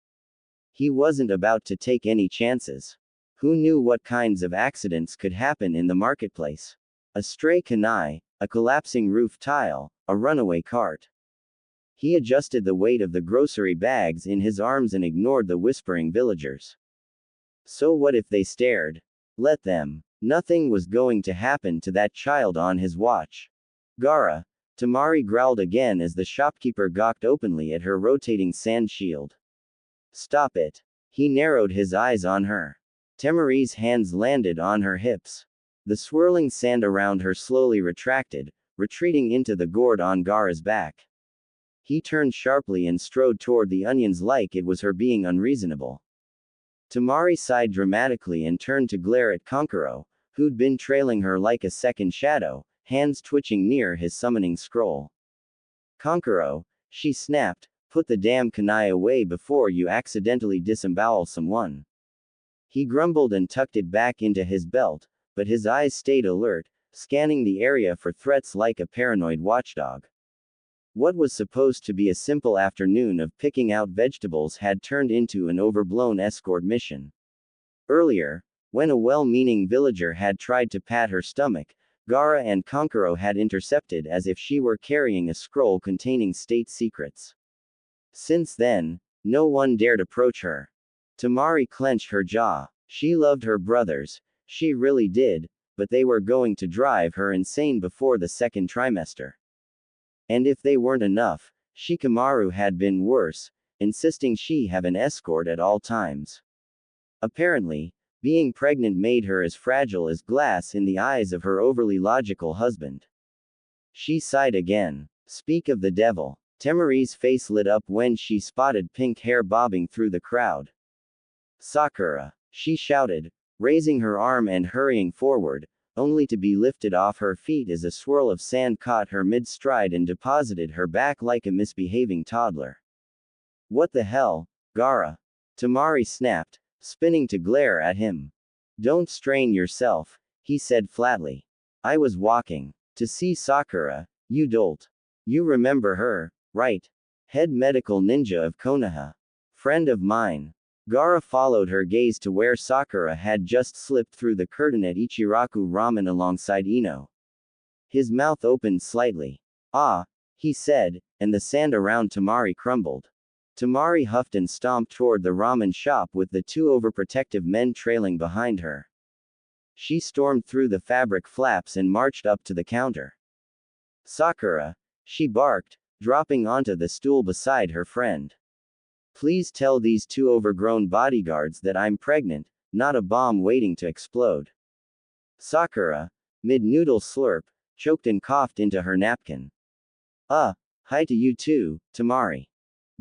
He wasn't about to take any chances. Who knew what kinds of accidents could happen in the marketplace? A stray kunai, a collapsing roof tile, a runaway cart. He adjusted the weight of the grocery bags in his arms and ignored the whispering villagers. So what if they stared? Let them. Nothing was going to happen to that child on his watch. Gaara, Temari growled again as the shopkeeper gawked openly at her rotating sand shield. Stop it. He narrowed his eyes on her. Temari's hands landed on her hips. The swirling sand around her slowly retracted, retreating into the gourd on Gaara's back. He turned sharply and strode toward the onions like it was her being unreasonable. Temari sighed dramatically and turned to glare at Kankuro, who'd been trailing her like a second shadow, hands twitching near his summoning scroll. Kankuro, she snapped, put the damn kunai away before you accidentally disembowel someone. He grumbled and tucked it back into his belt, but his eyes stayed alert, scanning the area for threats like a paranoid watchdog. What was supposed to be a simple afternoon of picking out vegetables had turned into an overblown escort mission. Earlier, when a well-meaning villager had tried to pat her stomach, Gaara and Kankuro had intercepted as if she were carrying a scroll containing state secrets. Since then, no one dared approach her. Temari clenched her jaw. She loved her brothers, she really did, but they were going to drive her insane before the second trimester. And if they weren't enough, Shikamaru had been worse, insisting she have an escort at all times. Apparently, being pregnant made her as fragile as glass in the eyes of her overly logical husband. She sighed again. Speak of the devil. Temari's face lit up when she spotted pink hair bobbing through the crowd. Sakura, she shouted, raising her arm and hurrying forward, only to be lifted off her feet as a swirl of sand caught her mid-stride and deposited her back like a misbehaving toddler. What the hell, Gaara? Temari snapped, spinning to glare at him. Don't strain yourself, he said flatly. I was walking to see Sakura, you dolt. You remember her, right? Head medical ninja of Konoha. Friend of mine. Gaara followed her gaze to where Sakura had just slipped through the curtain at Ichiraku Ramen alongside Ino. His mouth opened slightly. Ah, he said, and the sand around Temari crumbled. Temari huffed and stomped toward the ramen shop with the two overprotective men trailing behind her. She stormed through the fabric flaps and marched up to the counter. Sakura, she barked, dropping onto the stool beside her friend. Please tell these two overgrown bodyguards that I'm pregnant, not a bomb waiting to explode. Sakura, mid-noodle slurp, choked and coughed into her napkin. Hi to you too, Temari.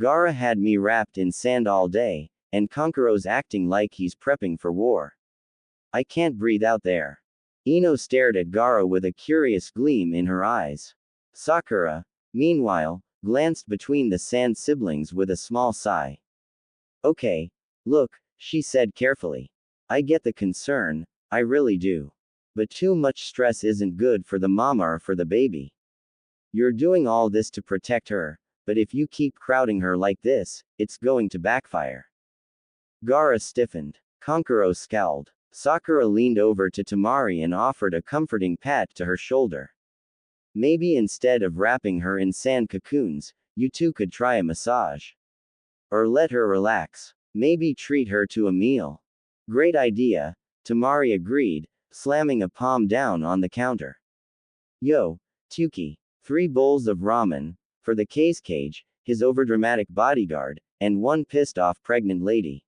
Gaara had me wrapped in sand all day, and Kankuro's acting like he's prepping for war. I can't breathe out there. Ino stared at Gaara with a curious gleam in her eyes. Sakura, meanwhile, glanced between the sand siblings with a small sigh. Okay, look, she said carefully. I get the concern, I really do. But too much stress isn't good for the mama or for the baby. You're doing all this to protect her, but if you keep crowding her like this, it's going to backfire. Gaara stiffened. Kankuro scowled. Sakura leaned over to Temari and offered a comforting pat to her shoulder. Maybe instead of wrapping her in sand cocoons, you two could try a massage. Or let her relax. Maybe treat her to a meal. Great idea, Tamari agreed, slamming a palm down on the counter. Yo, Tuki. 3 bowls of ramen, for the cage, his overdramatic bodyguard, and 1 pissed-off pregnant lady.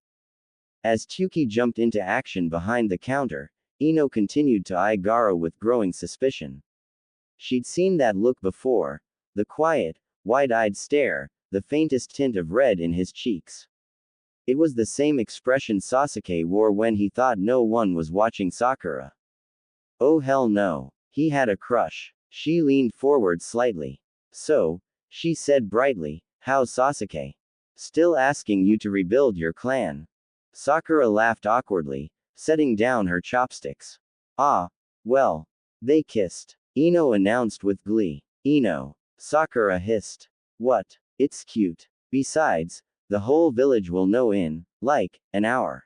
As Tuki jumped into action behind the counter, Ino continued to eye Gaara with growing suspicion. She'd seen that look before, the quiet, wide-eyed stare, the faintest tint of red in his cheeks. It was the same expression Sasuke wore when he thought no one was watching Sakura. Oh hell no. He had a crush. She leaned forward slightly. So, she said brightly, how's Sasuke? Still asking you to rebuild your clan. Sakura laughed awkwardly, setting down her chopsticks. Ah, well. They kissed. Ino announced with glee. Ino. Sakura hissed. What? It's cute. Besides, the whole village will know in, like, an hour.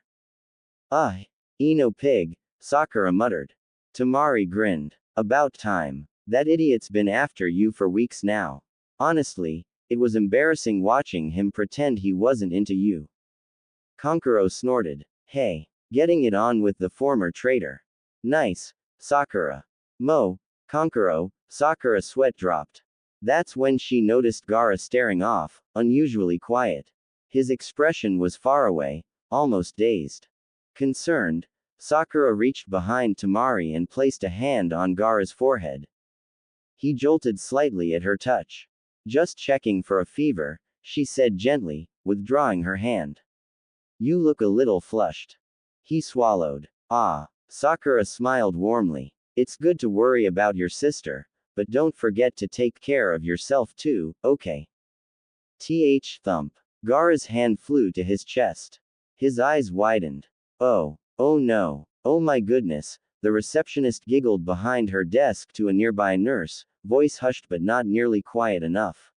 Ino pig, Sakura muttered. Tamari grinned. About time. That idiot's been after you for weeks now. Honestly, it was embarrassing watching him pretend he wasn't into you. Kankuro snorted. Hey, getting it on with the former traitor. Nice, Sakura. Kankuro, Sakura sweat dropped. That's when she noticed Gaara staring off, unusually quiet. His expression was far away, almost dazed. Concerned, Sakura reached behind Tamari and placed a hand on Gaara's forehead. He jolted slightly at her touch. Just checking for a fever, she said gently, withdrawing her hand. You look a little flushed. He swallowed. Ah. Sakura smiled warmly. It's good to worry about your sister, but don't forget to take care of yourself too, okay? Thump. Gaara's hand flew to his chest. His eyes widened. Oh no, oh my goodness, the receptionist giggled behind her desk to a nearby nurse, voice hushed but not nearly quiet enough.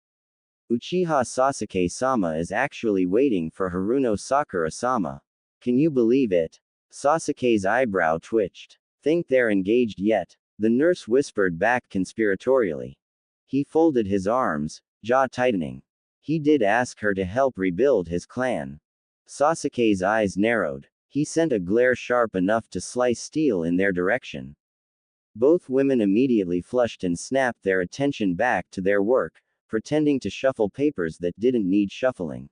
Uchiha Sasuke-sama is actually waiting for Haruno Sakura-sama. Can you believe it? Sasuke's eyebrow twitched. Think they're engaged yet? The nurse whispered back conspiratorially. He folded his arms, jaw tightening. He did ask her to help rebuild his clan. Sasuke's eyes narrowed. He sent a glare sharp enough to slice steel in their direction. Both women immediately flushed and snapped their attention back to their work, pretending to shuffle papers that didn't need shuffling.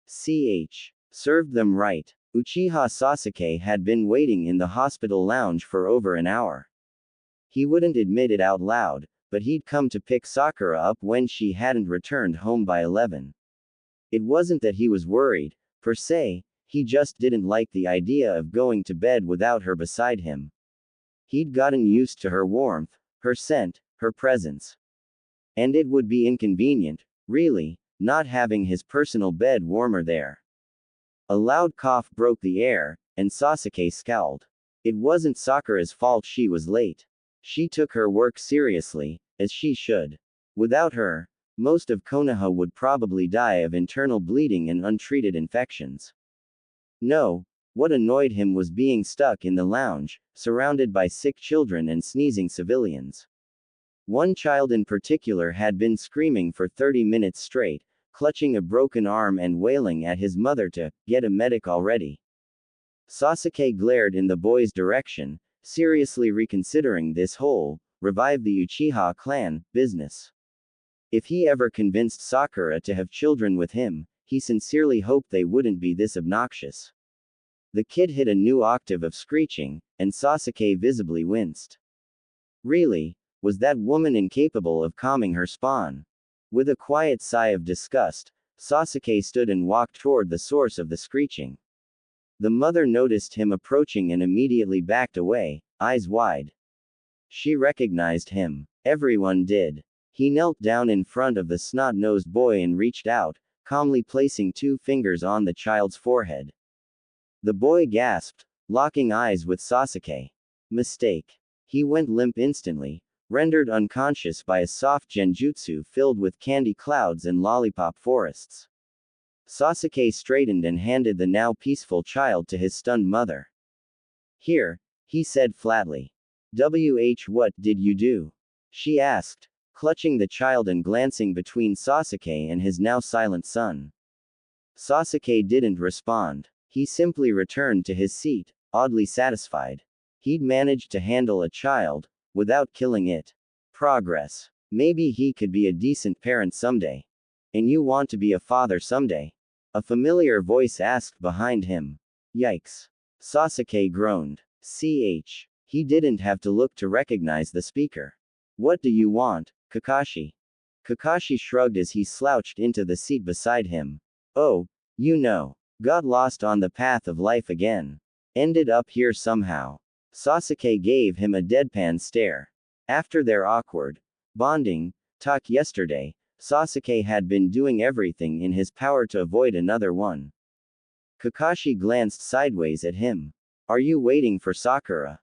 Served them right. Uchiha Sasuke had been waiting in the hospital lounge for over an hour. He wouldn't admit it out loud, but he'd come to pick Sakura up when she hadn't returned home by 11. It wasn't that he was worried, per se, he just didn't like the idea of going to bed without her beside him. He'd gotten used to her warmth, her scent, her presence. And it would be inconvenient, really, not having his personal bed warmer there. A loud cough broke the air, and Sasuke scowled. It wasn't Sakura's fault she was late. She took her work seriously, as she should. Without her, most of Konoha would probably die of internal bleeding and untreated infections. No, what annoyed him was being stuck in the lounge, surrounded by sick children and sneezing civilians. One child in particular had been screaming for 30 minutes straight, clutching a broken arm and wailing at his mother to get a medic already. Sasuke glared in the boy's direction, seriously reconsidering this whole, revive the Uchiha clan, business. If he ever convinced Sakura to have children with him, he sincerely hoped they wouldn't be this obnoxious. The kid hit a new octave of screeching, and Sasuke visibly winced. Really, was that woman incapable of calming her spawn? With a quiet sigh of disgust, Sasuke stood and walked toward the source of the screeching. The mother noticed him approaching and immediately backed away, eyes wide. She recognized him. Everyone did. He knelt down in front of the snot-nosed boy and reached out, calmly placing 2 fingers on the child's forehead. The boy gasped, locking eyes with Sasuke. Mistake. He went limp instantly, rendered unconscious by a soft genjutsu filled with candy clouds and lollipop forests. Sasuke straightened and handed the now peaceful child to his stunned mother. Here, he said flatly. What did you do? she asked, clutching the child and glancing between Sasuke and his now silent son. Sasuke didn't respond. He simply returned to his seat, oddly satisfied. He'd managed to handle a child, without killing it. Progress. Maybe he could be a decent parent someday. And you want to be a father someday? A familiar voice asked behind him. Yikes. Sasuke groaned. He didn't have to look to recognize the speaker. What do you want, Kakashi? Kakashi shrugged as he slouched into the seat beside him. Oh, you know. Got lost on the path of life again. Ended up here somehow. Sasuke gave him a deadpan stare. After their awkward, bonding talk yesterday, Sasuke had been doing everything in his power to avoid another one. Kakashi glanced sideways at him. Are you waiting for Sakura?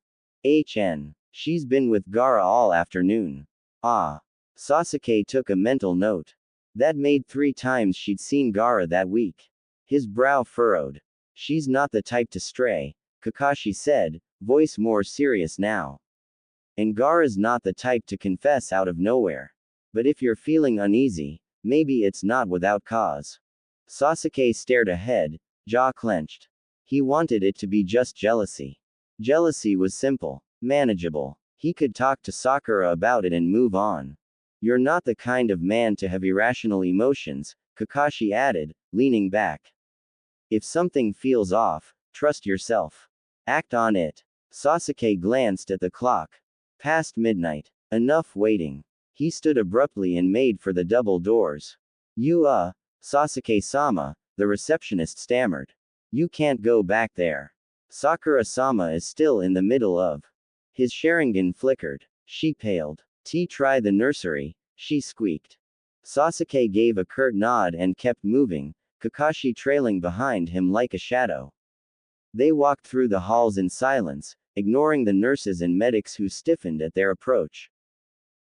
She's been with Gaara all afternoon. Ah. Sasuke took a mental note. That made 3 times she'd seen Gaara that week. His brow furrowed. She's not the type to stray, Kakashi said, voice more serious now. And Gaara's not the type to confess out of nowhere. But if you're feeling uneasy, maybe it's not without cause. Sasuke stared ahead, jaw clenched. He wanted it to be just jealousy. Jealousy was simple, manageable. He could talk to Sakura about it and move on. You're not the kind of man to have irrational emotions, Kakashi added, leaning back. If something feels off, trust yourself. Act on it. Sasuke glanced at the clock. Past midnight. Enough waiting. He stood abruptly and made for the double doors. Sasuke-sama, the receptionist stammered. You can't go back there. Sakura-sama is still in the middle of. His Sharingan flickered. She paled. Try the nursery, she squeaked. Sasuke gave a curt nod and kept moving, Kakashi trailing behind him like a shadow. They walked through the halls in silence, ignoring the nurses and medics who stiffened at their approach.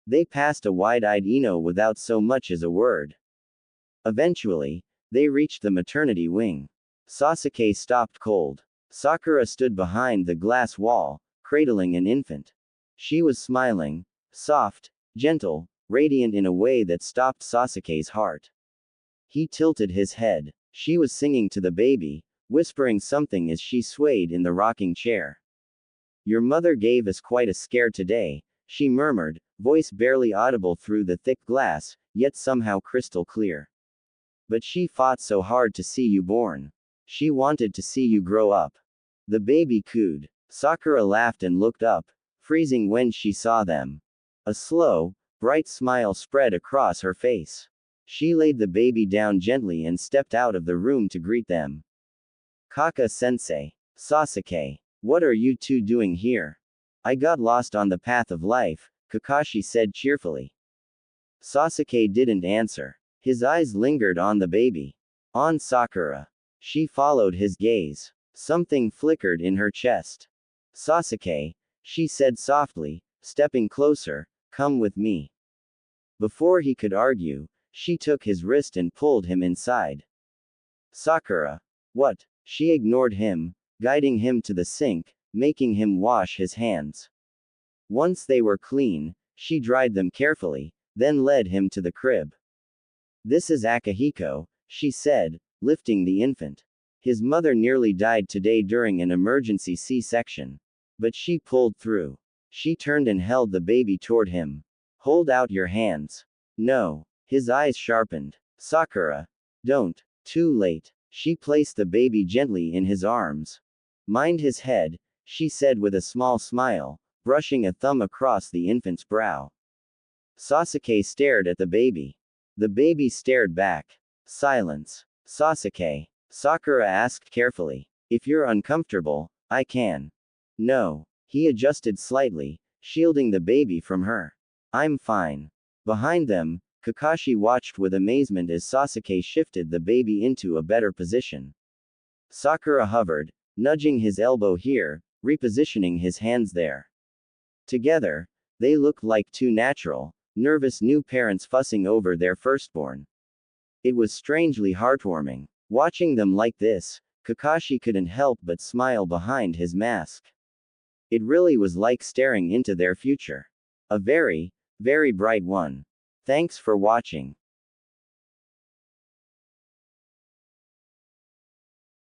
They passed a wide-eyed Ino without so much as a word. Eventually, they reached the maternity wing. Sasuke stopped cold. Sakura stood behind the glass wall, cradling an infant. She was smiling, soft, gentle, radiant in a way that stopped Sasuke's heart. He tilted his head. She was singing to the baby, whispering something as she swayed in the rocking chair. Your mother gave us quite a scare today, she murmured, voice barely audible through the thick glass, yet somehow crystal clear. But she fought so hard to see you born. She wanted to see you grow up. The baby cooed. Sakura laughed and looked up, freezing when she saw them. A slow, bright smile spread across her face. She laid the baby down gently and stepped out of the room to greet them. Kaka-sensei. Sasuke. What are you two doing here? I got lost on the path of life, Kakashi said cheerfully. Sasuke didn't answer. His eyes lingered on the baby. On Sakura. She followed his gaze. Something flickered in her chest. Sasuke, she said softly, stepping closer, come with me. Before he could argue, she took his wrist and pulled him inside. Sakura. What? She ignored him, guiding him to the sink, making him wash his hands. Once they were clean, she dried them carefully, then led him to the crib. This is Akihiko, she said, lifting the infant. His mother nearly died today during an emergency C-section. But she pulled through. She turned and held the baby toward him. Hold out your hands. No. His eyes sharpened. Sakura. Don't. Too late. She placed the baby gently in his arms. Mind his head, she said with a small smile, brushing a thumb across the infant's brow. Sasuke stared at the baby. The baby stared back. Silence. Sasuke. Sakura asked carefully. If you're uncomfortable, I can. No. He adjusted slightly, shielding the baby from her. I'm fine. Behind them, Kakashi watched with amazement as Sasuke shifted the baby into a better position. Sakura hovered, nudging his elbow here, repositioning his hands there. Together, they looked like two natural, nervous new parents fussing over their firstborn. It was strangely heartwarming. Watching them like this, Kakashi couldn't help but smile behind his mask. It really was like staring into their future. A very, Very bright one. Thanks for watching.